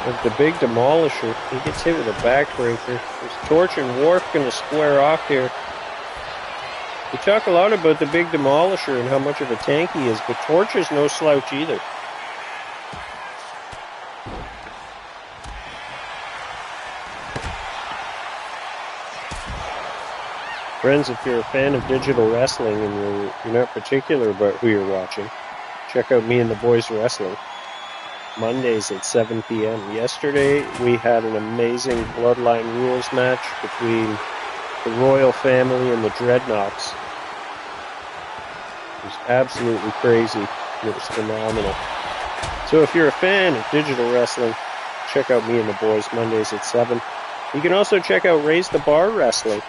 of the big Demolisher. He gets hit with a backbreaker. Is Torch and Worf going to square off here? We talk a lot about the big Demolisher and how much of a tank he is, but Torch is no slouch either. Friends, if you're a fan of digital wrestling and you're not particular about who you're watching, check out Me and the Boys Wrestling. Mondays at 7 p.m. Yesterday, we had an amazing Bloodline Rules match between the Royal Family and the Dreadnoughts. It was absolutely crazy. It was phenomenal. So if you're a fan of digital wrestling, check out Me and the Boys Mondays at 7. You can also check out Raise the Bar Wrestling.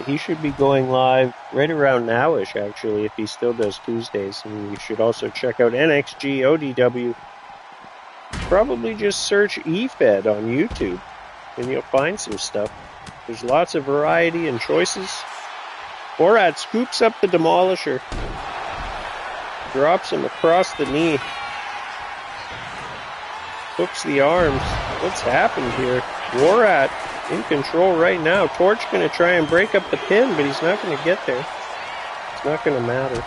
He should be going live right around now-ish, actually, if he still does Tuesdays. And you should also check out NXG ODW. Probably just search eFed on YouTube, and you'll find some stuff. There's lots of variety and choices. Borat scoops up the Demolisher, drops him across the knee, hooks the arms. What's happened here? Borat in control right now. Torch going to try and break up the pin, but he's not going to get there. It's not going to matter.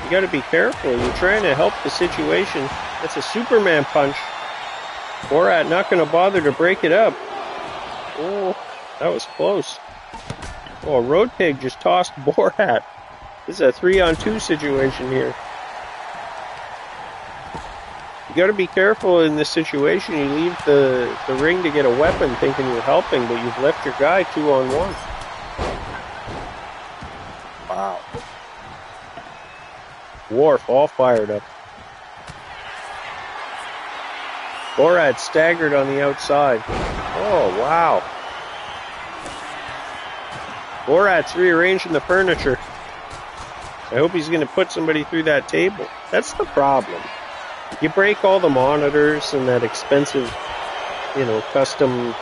You got to be careful. You're trying to help the situation. That's a Superman punch. Borat not going to bother to break it up. Oh, that was close. Oh, Road Pig just tossed Borat. This is a 3-on-2 situation here. You got to be careful in this situation. You leave the ring to get a weapon thinking you're helping, but you've left your guy 2-on-1. Wow. Worf all fired up. Borat staggered on the outside. Oh, wow. Borat's rearranging the furniture. I hope he's going to put somebody through that table. That's the problem. You break all the monitors and that expensive, custom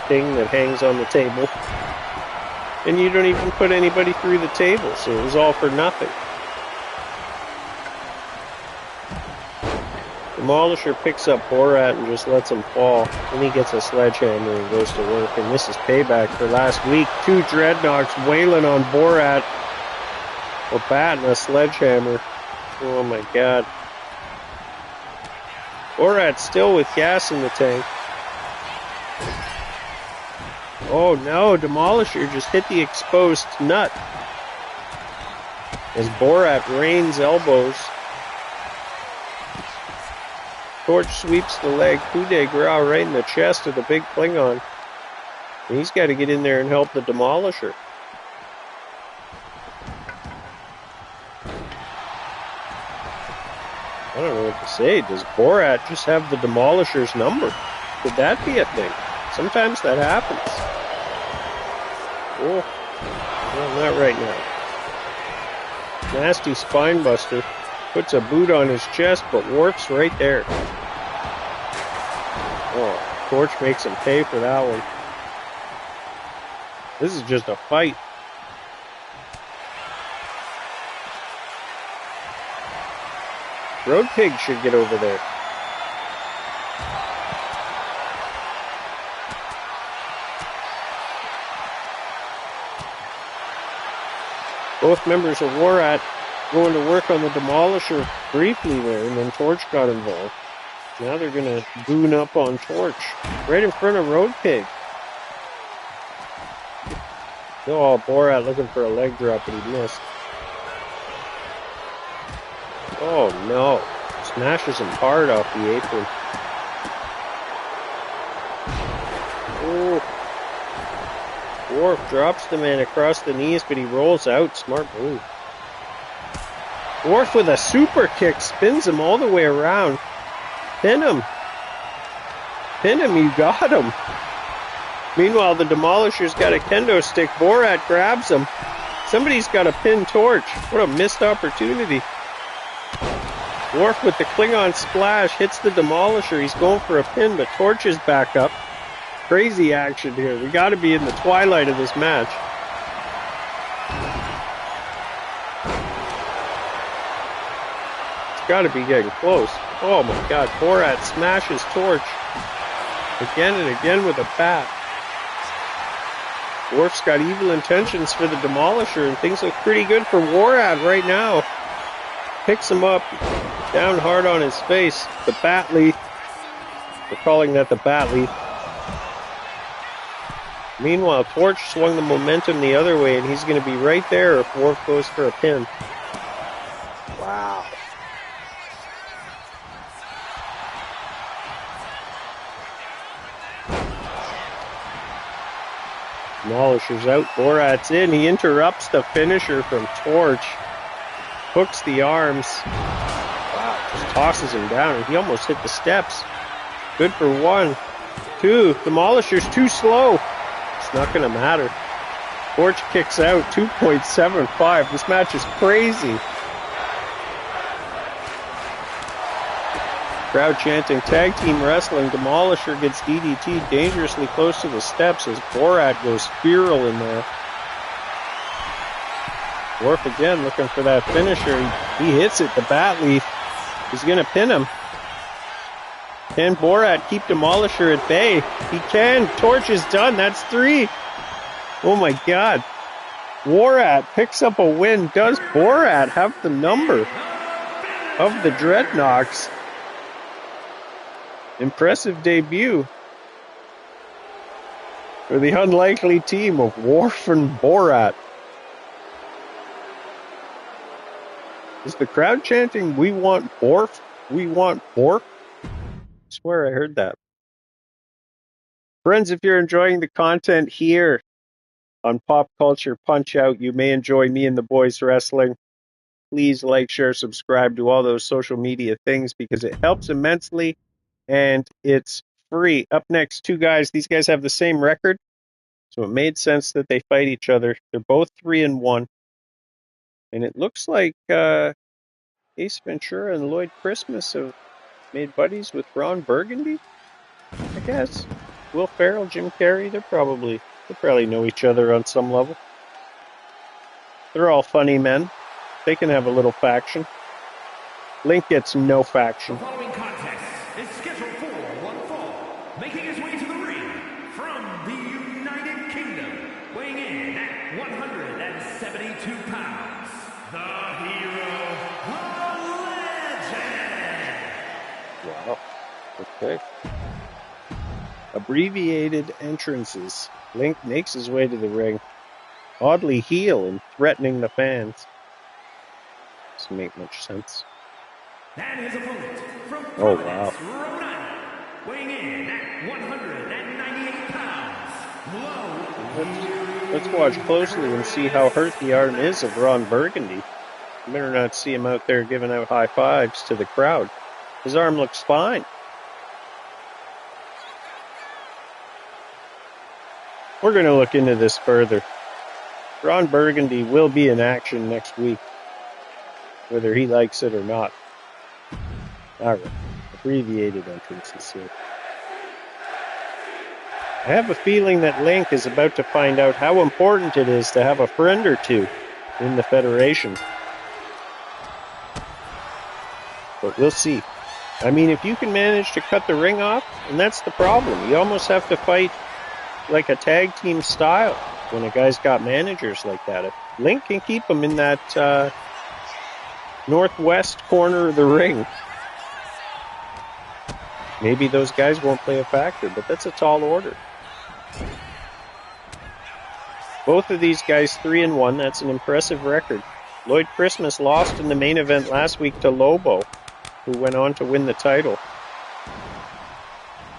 thing that hangs on the table. And you don't even put anybody through the table, so it was all for nothing. Demolisher picks up Borat and just lets him fall. Then he gets a sledgehammer and goes to work. And this is payback for last week. 2 dreadnoughts wailing on Borat. A bat and a sledgehammer. Oh my god. Borat's still with gas in the tank. Oh no, Demolisher just hit the exposed nut. As Borat rains elbows. Torch sweeps the leg, coup de grace right in the chest of the big Klingon. And he's got to get in there and help the Demolisher. I don't know what to say. Does Borat just have the Demolisher's number? Could that be a thing? Sometimes that happens. Oh, well, not right now. Nasty spine buster. Puts a boot on his chest, but Worf's right there. Oh, Torch makes him pay for that one. This is just a fight. Road Pig should get over there. Both members of Borat going to work on the Demolisher briefly there, and then Torch got involved. Now they're going to goon up on Torch. Right in front of Road Pig. Oh, Borat looking for a leg drop, but he missed. Oh no. Smashes him hard off the apron. Oh. Worf drops the man across the knees, but he rolls out. Smart move. Worf with a super kick spins him all the way around. Pin him. Pin him, you got him. Meanwhile, the Demolisher's got a kendo stick. Borat grabs him. Somebody's got a pin Torch. What a missed opportunity. Worf with the Klingon splash hits the Demolisher. He's going for a pin, but Torch is back up. Crazy action here. We got to be in the twilight of this match. It's got to be getting close. Oh my god, Borat smashes Torch. Again and again with a bat. Worf's got evil intentions for the Demolisher, and things look pretty good for Borat right now. Picks him up, down hard on his face. The bat leaf. We're calling that the bat leaf. Meanwhile, Torch swung the momentum the other way, and he's going to be right there if Worf goes for a pin. Wow. Demolisher's out, Borat's in. He interrupts the finisher from Torch. Hooks the arms. Wow, just tosses him down. He almost hit the steps. Good for 1. 2. Demolisher's too slow. It's not going to matter. Torch kicks out. 2.75. This match is crazy. Crowd chanting tag team wrestling. Demolisher gets DDT dangerously close to the steps as Borat goes feral in there. Worf again looking for that finisher. He hits it, the bat leaf. He's going to pin him. Can Borat keep Demolisher at bay? He can. Torch is done. That's 3. Oh my god. Borat picks up a win. Does Borat have the number of the Dreadnoks? Impressive debut. Or the unlikely team of Worf and Borat. Is the crowd chanting, "We want Borf? We want Borf"? I swear I heard that. Friends, if you're enjoying the content here on Pop Culture Punch Out, you may enjoy me and the boys wrestling. Please like, share, subscribe to all those social media things because it helps immensely and it's free. Up next, two guys. These guys have the same record, so it made sense that they fight each other. They're both 3-1. And it looks like Ace Ventura and Lloyd Christmas have made buddies with Ron Burgundy, I guess. Will Ferrell, Jim Carrey, they probably know each other on some level. They're all funny men. They can have a little faction. Link gets no faction. The following contest is scheduled for one fall. Making his way to the ring from the United Kingdom, weighing in at 172 pounds, the hero, the legend. Wow. Okay. Abbreviated entrances. Link makes his way to the ring, oddly heel and threatening the fans. Doesn't make much sense. And his opponent from Oh, Providence, wow. Rhode Island, weighing in at 198 pounds, Let's watch closely and see how hurt the arm is of Ron Burgundy. You better not see him out there giving out high fives to the crowd. His arm looks fine. We're going to look into this further. Ron Burgundy will be in action next week, whether he likes it or not. Alright, abbreviated entrances here. I have a feeling that Link is about to find out how important it is to have a friend or two in the Federation. But we'll see. I mean, if you can manage to cut the ring off, and that's the problem. You almost have to fight like a tag team style when a guy's got managers like that. If Link can keep him in that northwest corner of the ring, maybe those guys won't play a factor, but that's a tall order. Both of these guys 3-1. That's an impressive record. Lloyd Christmas lost in the main event last week to Lobo, who went on to win the title.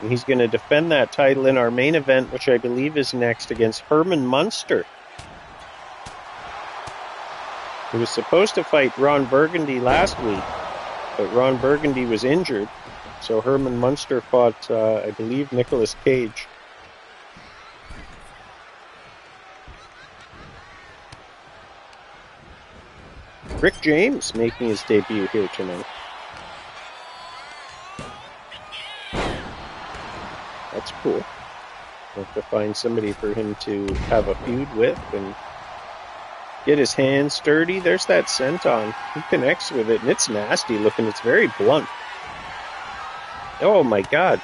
And he's going to defend that title in our main event, which I believe is next, against Herman Munster, who was supposed to fight Ron Burgundy last week, but Ron Burgundy was injured, so Herman Munster fought, I believe, Nicolas Cage. Rick James making his debut here tonight. That's cool. We'll have to find somebody for him to have a feud with and get his hands dirty. There's that senton. He connects with it, and it's nasty looking. It's very blunt. Oh my god.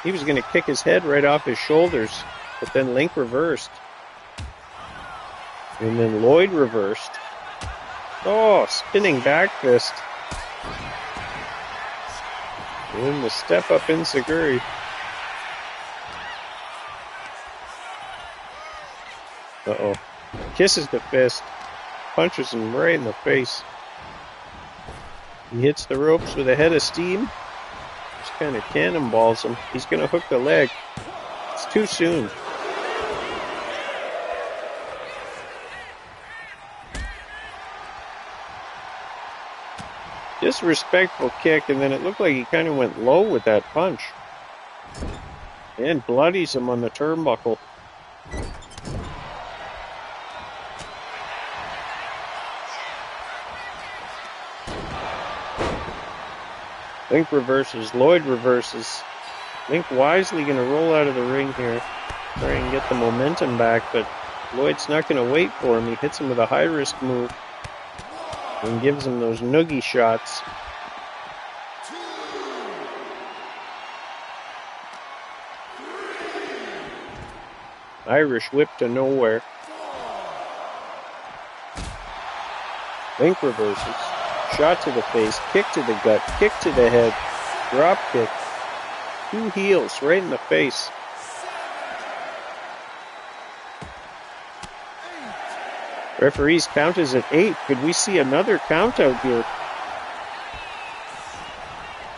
He was going to kick his head right off his shoulders, but then Link reversed. And then Lloyd reversed. Oh, spinning back fist. And then the step up enziguri. Uh-oh. Kisses the fist. Punches him right in the face. He hits the ropes with a head of steam. Just kind of cannonballs him. He's going to hook the leg. It's too soon. Disrespectful kick, and then it looked like he kind of went low with that punch. And bloodies him on the turnbuckle. Link reverses, Lloyd reverses. Link wisely going to roll out of the ring here. Try and get the momentum back, but Lloyd's not going to wait for him. He hits him with a high-risk move and gives him those noogie shots. Irish whip to nowhere. Link reverses. Shot to the face, kick to the gut, kick to the head, drop kick. Two heels right in the face. Referee's count is at 8. Could we see another count out here?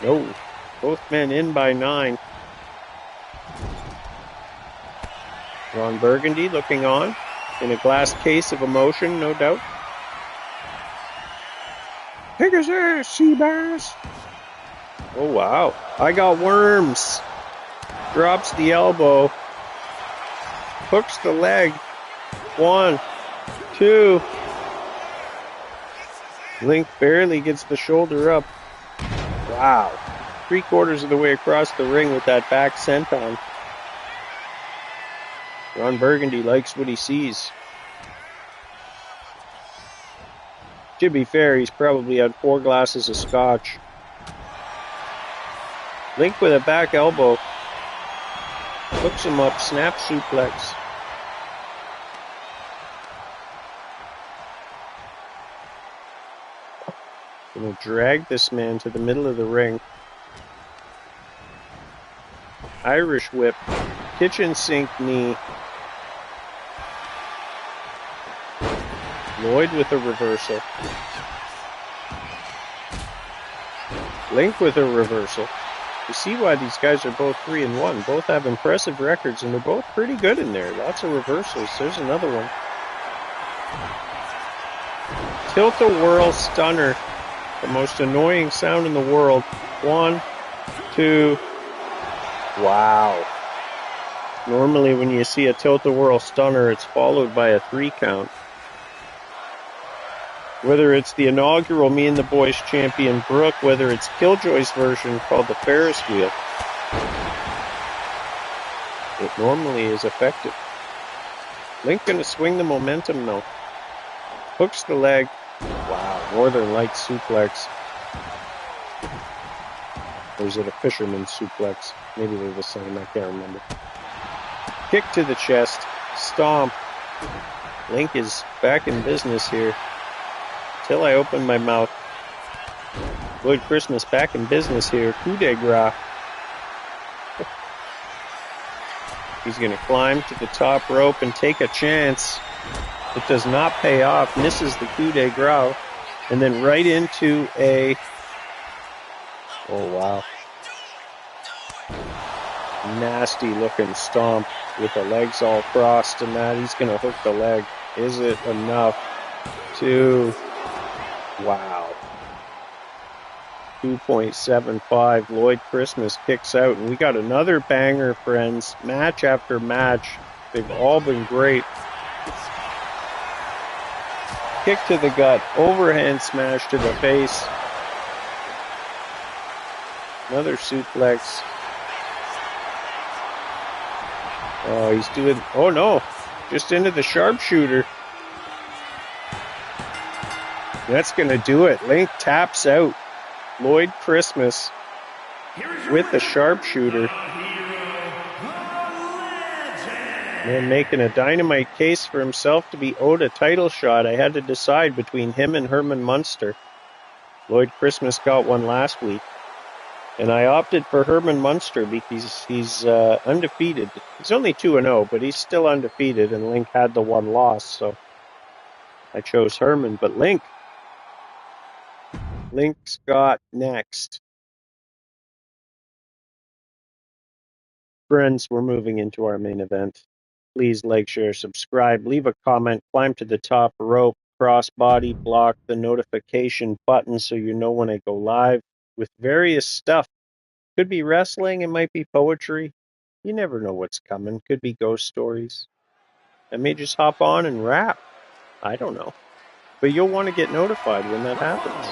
No. Both men in by 9. Ron Burgundy looking on in a glass case of emotion, no doubt. Take us there, Seabass. Oh, wow. I got worms. Drops the elbow. Hooks the leg. 1, 2. Link barely gets the shoulder up. Wow. 3/4 of the way across the ring with that back senton. Ron Burgundy likes what he sees. To be fair, he's probably had 4 glasses of scotch. Link with a back elbow. Hooks him up, snap suplex. Gonna drag this man to the middle of the ring. Irish whip. Kitchen sink knee. Lloyd with a reversal. Link with a reversal. You see why these guys are both 3-1. Both have impressive records, and they're both pretty good in there. Lots of reversals. There's another one. Tilt-a-whirl stunner. The most annoying sound in the world. 1, 2. Wow. Normally when you see a tilt-a-whirl stunner, it's followed by a 3 count. Whether it's the inaugural Me and the Boys champion Brooke, whether it's Killjoy's version called the Ferris wheel, it normally is effective. Link gonna swing the momentum though. Hooks the leg. Wow, Northern Lights suplex. Or is it a fisherman's suplex? Maybe they're the same, I can't remember. Kick to the chest. Stomp. Link is back in business here. Till I open my mouth. Lloyd Christmas back in business here. Coup de grace. He's going to climb to the top rope and take a chance. It does not pay off. Misses the coup de grace. And then right into a... Oh, wow. Nasty looking stomp with the legs all crossed and that. He's going to hook the leg. Is it enough to... Wow. 2.75. Lloyd Christmas kicks out. And we got another banger, friends. Match after match. They've all been great. Kick to the gut. Overhand smash to the face. Another suplex. Oh, he's doing... Oh, no. Just into the sharpshooter. That's going to do it. Link taps out. Lloyd Christmas with the sharpshooter. Man making a dynamite case for himself to be owed a title shot. I had to decide between him and Herman Munster. Lloyd Christmas got one last week. And I opted for Herman Munster because he's undefeated. He's only 2-0, but he's still undefeated, and Link had the one loss, so I chose Herman. But Link's got next. Friends, we're moving into our main event. Please like, share, subscribe, leave a comment, climb to the top rope, crossbody, block the notification button so you know when I go live with various stuff. Could be wrestling, it might be poetry. You never know what's coming. Could be ghost stories. I may just hop on and rap. I don't know. But you'll want to get notified when that happens.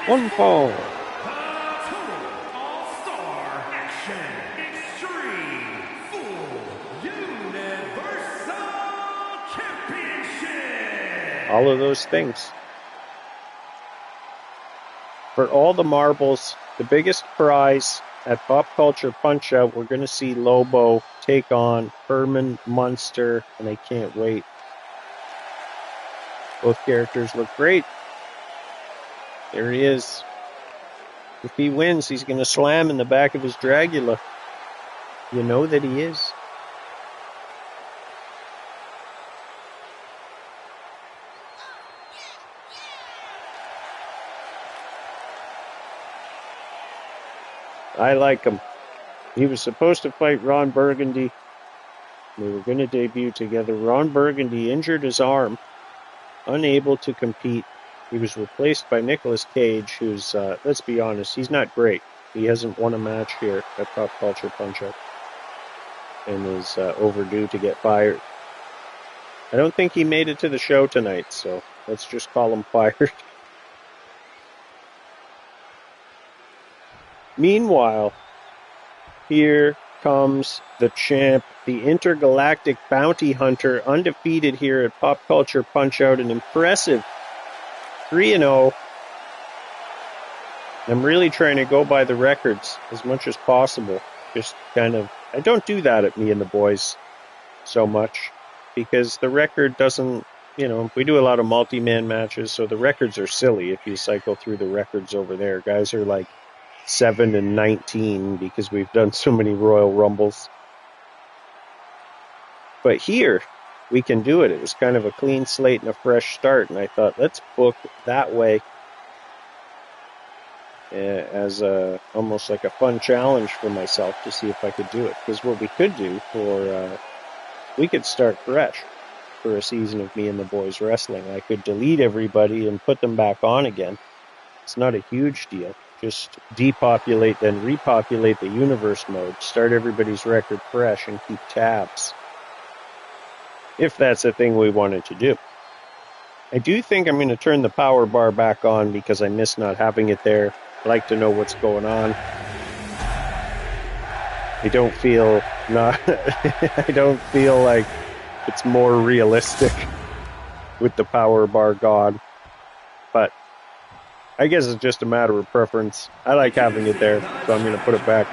One fall. All of those things. For all the marbles, the biggest prize at Pop Culture Punch-Out, we're going to see Lobo take on Herman Munster, and I can't wait. Both characters look great. There he is. If he wins, he's going to slam in the back of his Dragula. You know that he is. I like him. He was supposed to fight Ron Burgundy. They were going to debut together. Ron Burgundy injured his arm, unable to compete. He was replaced by Nicolas Cage, who's, let's be honest, he's not great. He hasn't won a match here at Pop Culture Punch-Out and is overdue to get fired. I don't think he made it to the show tonight, so let's just call him fired. Meanwhile, here comes the champ, the intergalactic bounty hunter, undefeated here at Pop Culture Punch-Out, an impressive 3-0. I'm really trying to go by the records as much as possible. Just kind of, I don't do that at Me and the Boys so much because the record doesn't, we do a lot of multi-man matches, so the records are silly if you cycle through the records over there. Guys are like 7-19 because we've done so many Royal Rumbles. But here, we can do it. It was kind of a clean slate and a fresh start, and I thought, let's book that way as almost like a fun challenge for myself to see if I could do it. Because what we could do we could start fresh for a season of Me and the Boys Wrestling. I could delete everybody and put them back on again. It's not a huge deal. Just depopulate, then repopulate the universe mode, start everybody's record fresh, and keep tabs. If that's a thing we wanted to do. I do think I'm going to turn the power bar back on because I miss not having it there. I like to know what's going on. I don't feel like it's more realistic with the power bar gone. But I guess it's just a matter of preference. I like having it there, so I'm going to put it back.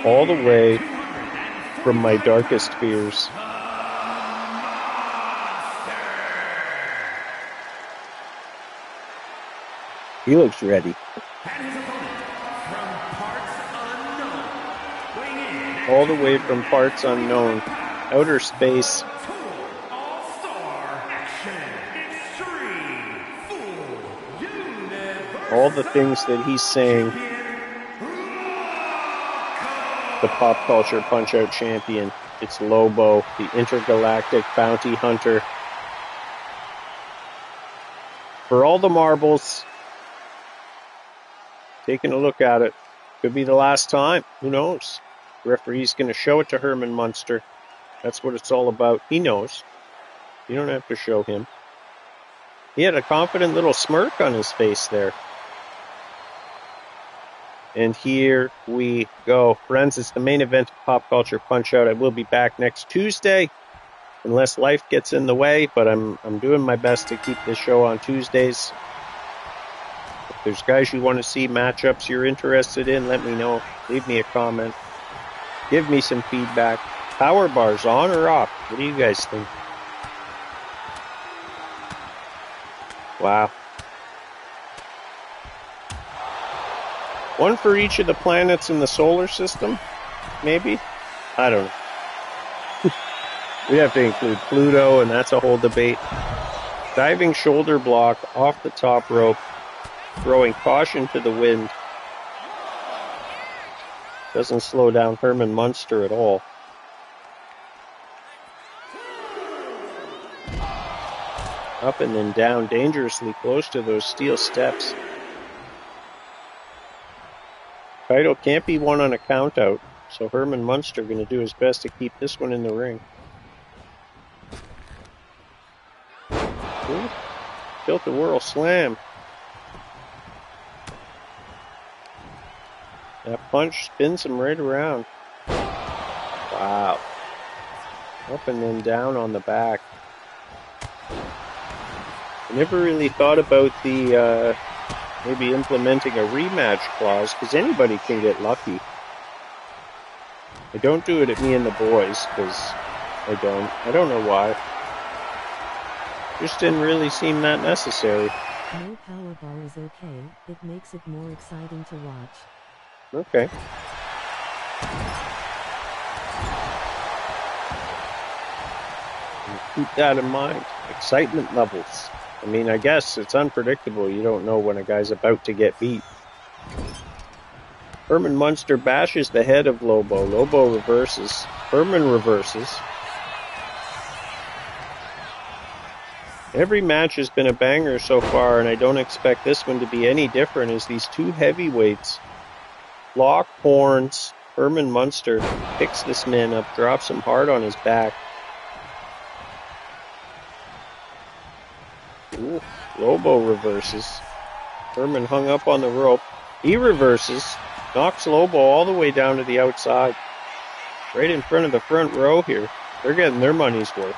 All the way from my darkest fears. He looks ready. All the way from parts unknown, outer space. All the things that he's saying. The Pop Culture Punch-Out champion. It's Lobo, the intergalactic bounty hunter. For all the marbles, taking a look at it. Could be the last time. Who knows? The referee's going to show it to Herman Munster. That's what it's all about. He knows. You don't have to show him. He had a confident little smirk on his face there. And here we go. Friends, it's the main event of Pop Culture Punch-Out. I will be back next Tuesday, unless life gets in the way, but I'm doing my best to keep this show on Tuesdays. If there's guys you want to see, matchups you're interested in, let me know. Leave me a comment. Give me some feedback. Power bars on or off? What do you guys think? Wow. One for each of the planets in the solar system? Maybe? I don't know. We have to include Pluto, and that's a whole debate. Diving shoulder block off the top rope. Throwing caution to the wind. Doesn't slow down Herman Munster at all. Up and then down, dangerously close to those steel steps. Title can't be won on a count out, so Herman Munster going to do his best to keep this one in the ring. Ooh. Tilt-a-whirl slam. That punch spins him right around. Wow. Up and then down on the back. I never really thought about the maybe implementing a rematch clause, because anybody can get lucky. I don't do it at Me and the Boys, because I don't know why. Just didn't really seem that necessary. No powerball is okay, it makes it more exciting to watch. Okay. Keep that in mind. Excitement levels. I mean, I guess it's unpredictable. You don't know when a guy's about to get beat. Herman Munster bashes the head of Lobo. Lobo reverses. Herman reverses. Every match has been a banger so far, and I don't expect this one to be any different as these two heavyweights lock horns. Herman Munster picks this man up, drops him hard on his back. Ooh, Lobo reverses. Herman hung up on the rope. He reverses, knocks Lobo all the way down to the outside. Right in front of the front row here. They're getting their money's worth.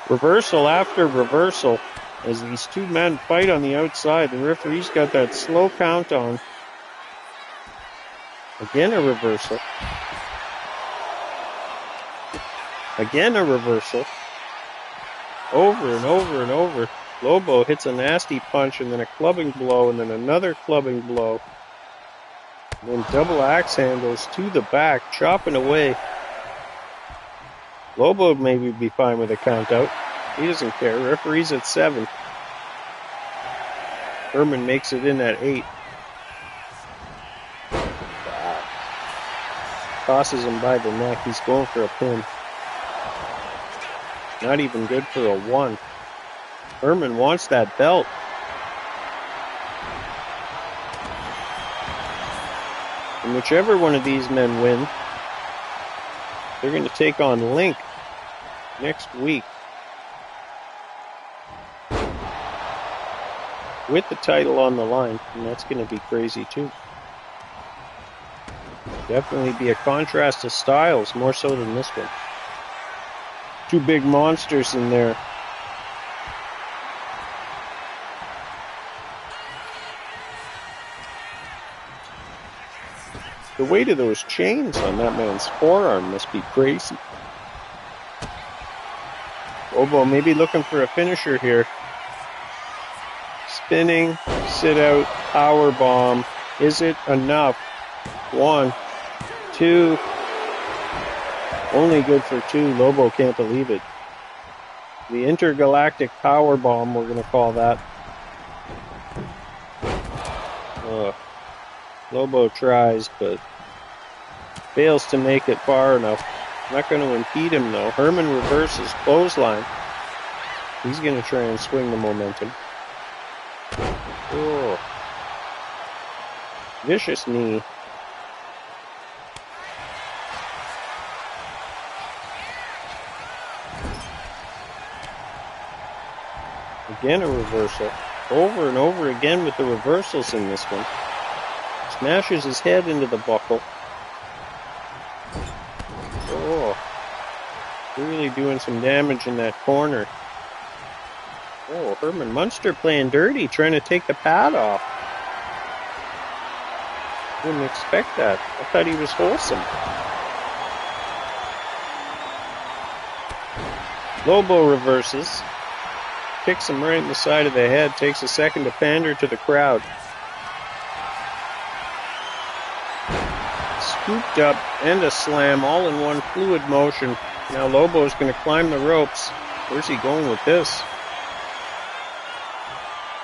Reversal after reversal as these two men fight on the outside. The referee's got that slow count on. Again a reversal. Again a reversal. Over and over and over. Lobo hits a nasty punch and then a clubbing blow and then another clubbing blow. And then double axe handles to the back, chopping away. Lobo maybe be fine with a count out. He doesn't care. Referee's at 7. Herman makes it in at 8. Wow. Tosses him by the neck. He's going for a pin. Not even good for a 1. Herman wants that belt. And whichever one of these men win, they're going to take on Link next week with the title on the line, and that's going to be crazy too. Definitely be a contrast to styles, more so than this one. Two big monsters in there. The weight of those chains on that man's forearm must be crazy. Lobo maybe looking for a finisher here. Spinning, sit out, power bomb. Is it enough? 1, 2. Only good for 2. Lobo can't believe it. The intergalactic power bomb, we're going to call that. Lobo tries, but fails to make it far enough. Not going to impede him, though. Herman reverses, clothesline. He's going to try and swing the momentum. Oh. Vicious knee. Again a reversal. Over and over again with the reversals in this one. Smashes his head into the buckle. Oh. Really doing some damage in that corner. Oh, Herman Munster playing dirty, trying to take the pad off. Wouldn't expect that. I thought he was wholesome. Lobo reverses. Kicks him right in the side of the head. Takes a second to pander to the crowd. Scooped up and a slam all in one fluid motion. Now Lobo's going to climb the ropes. Where's he going with this?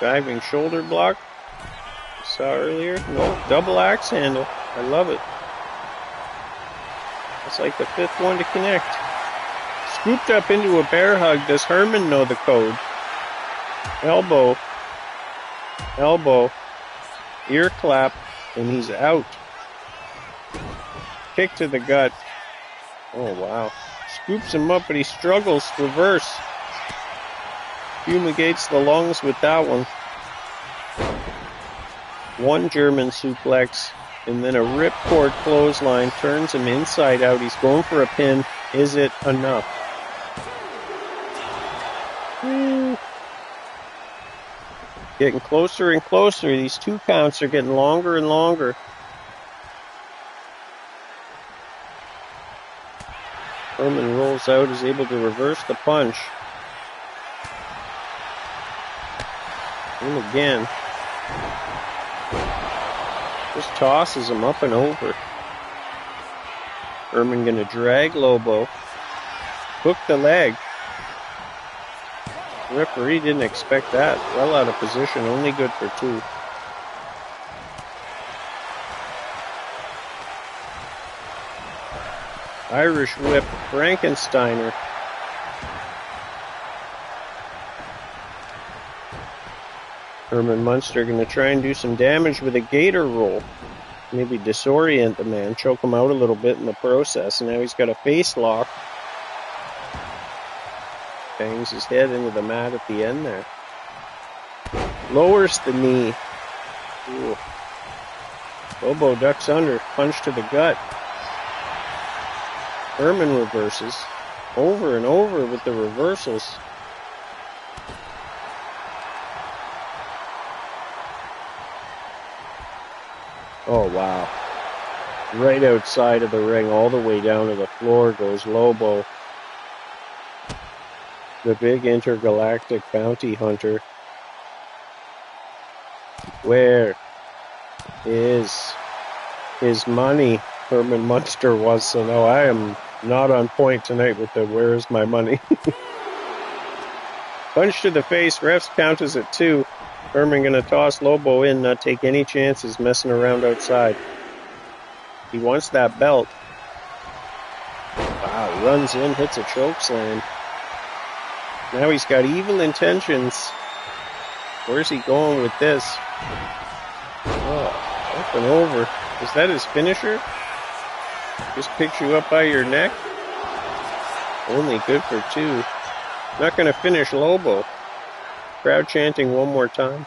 Diving shoulder block. Saw earlier. No, double axe handle. I love it. It's like the 5th one to connect. Scooped up into a bear hug. Does Herman know the code? Elbow. Elbow. Ear clap. And he's out. Kick to the gut. Oh, wow. Scoops him up, but he struggles. Reverse. Fumigates the lungs with that one. One German suplex, and then a ripcord clothesline turns him inside out. He's going for a pin. Is it enough? Getting closer and closer. These 2 counts are getting longer and longer. Herman rolls out, is able to reverse the punch. And again. Just tosses him up and over. Herman gonna drag Lobo. Hook the leg. The referee didn't expect that. Well out of position, only good for 2. Irish whip, Frankensteiner. Herman Munster going to try and do some damage with a gator roll. Maybe disorient the man, choke him out a little bit in the process. And now he's got a face lock. Bangs his head into the mat at the end there. Lowers the knee. Ooh. Lobo ducks under, punch to the gut. Herman reverses. Over and over with the reversals. Oh, wow. Right outside of the ring, all the way down to the floor goes Lobo. The big intergalactic bounty hunter. Where is his money? Herman Munster wants to know. I am not on point tonight with the where is my money. Punch to the face. Refs count as at 2. Herman going to toss Lobo in, not take any chances messing around outside. He wants that belt. Wow, runs in, hits a choke slam. Now he's got evil intentions. Where's he going with this? Oh, up and over. Is that his finisher? Just picks you up by your neck? Only good for 2. Not going to finish Lobo. Crowd chanting one more time.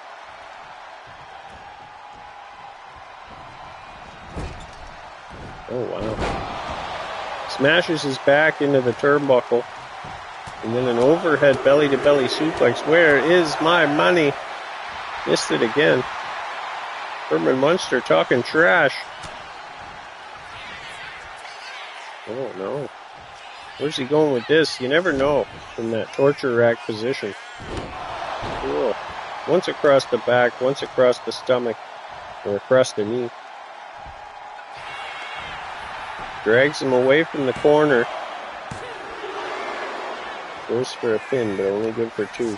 Oh, wow. Smashes his back into the turnbuckle. And then an overhead belly-to-belly suplex. Where is my money? Missed it again. Herman Munster talking trash. Oh, no. Where's he going with this? You never know from that torture rack position. Cool. Once across the back, once across the stomach, or across the knee. Drags him away from the corner. Goes for a pin, but only good for 2.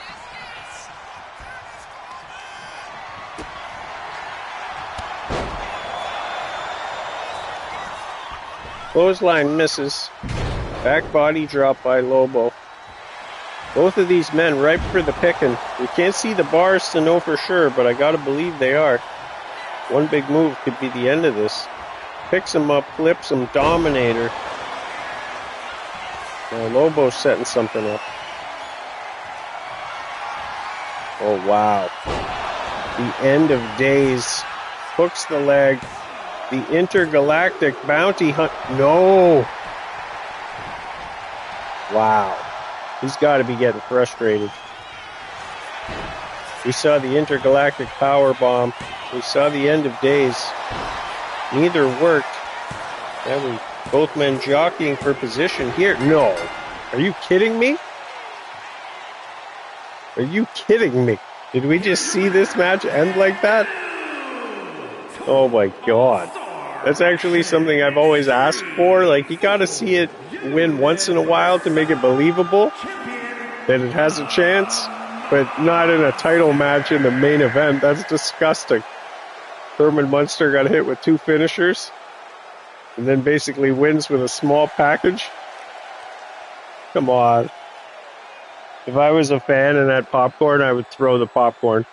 Clothesline misses. Back body drop by Lobo. Both of these men ripe for the picking. We can't see the bars to know for sure, but I gotta believe they are. One big move could be the end of this. Picks him up, flips him, Dominator. Now Lobo's setting something up. Oh, wow. The end of days. Hooks the leg. The intergalactic bounty hunt. No! Wow. He's got to be getting frustrated. We saw the intergalactic power bomb. We saw the end of days. Neither worked. Now we both men jockeying for position here. No. Are you kidding me? Are you kidding me? Did we just see this match end like that? Oh my God. That's actually something I've always asked for. Like, you gotta see it win once in a while to make it believable that it has a chance, but not in a title match in the main event. That's disgusting. Herman Munster got hit with 2 finishers and then basically wins with a small package. Come on. If I was a fan and had popcorn, I would throw the popcorn.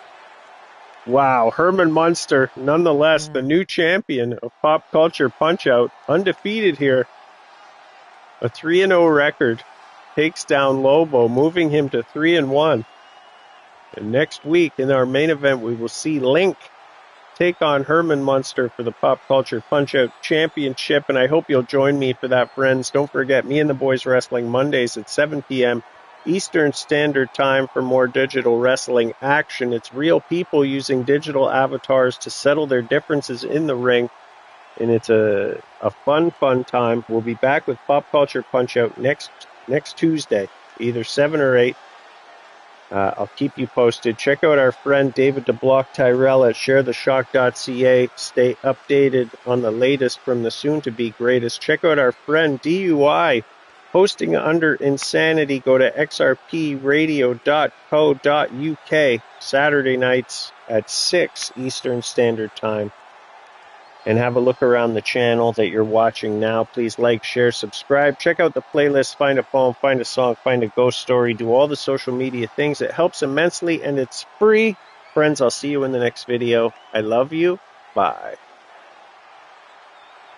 Wow, Herman Munster, nonetheless, the new champion of Pop Culture Punch-Out, undefeated here. A 3-0 record, takes down Lobo, moving him to 3-1. And next week, in our main event, we will see Link take on Herman Munster for the Pop Culture Punch-Out Championship, and I hope you'll join me for that, friends. Don't forget, Me and the Boys Wrestling, Mondays at 7 p.m. Eastern Standard Time for more digital wrestling action. It's real people using digital avatars to settle their differences in the ring, and it's a fun time. We'll be back with Pop Culture Punch-Out next Tuesday, either 7 or 8. I'll keep you posted. Check out our friend David DeBlock Tyrell at sharetheshock.ca. Stay updated on the latest from the soon-to-be greatest. Check out our friend DUI hosting under Insanity. Go to xrpradio.co.uk Saturday nights at 6 Eastern Standard Time. And have a look around the channel that you're watching now. Please like, share, subscribe. Check out the playlist. Find a poem, find a song, find a ghost story. Do all the social media things. It helps immensely and it's free. Friends, I'll see you in the next video. I love you. Bye.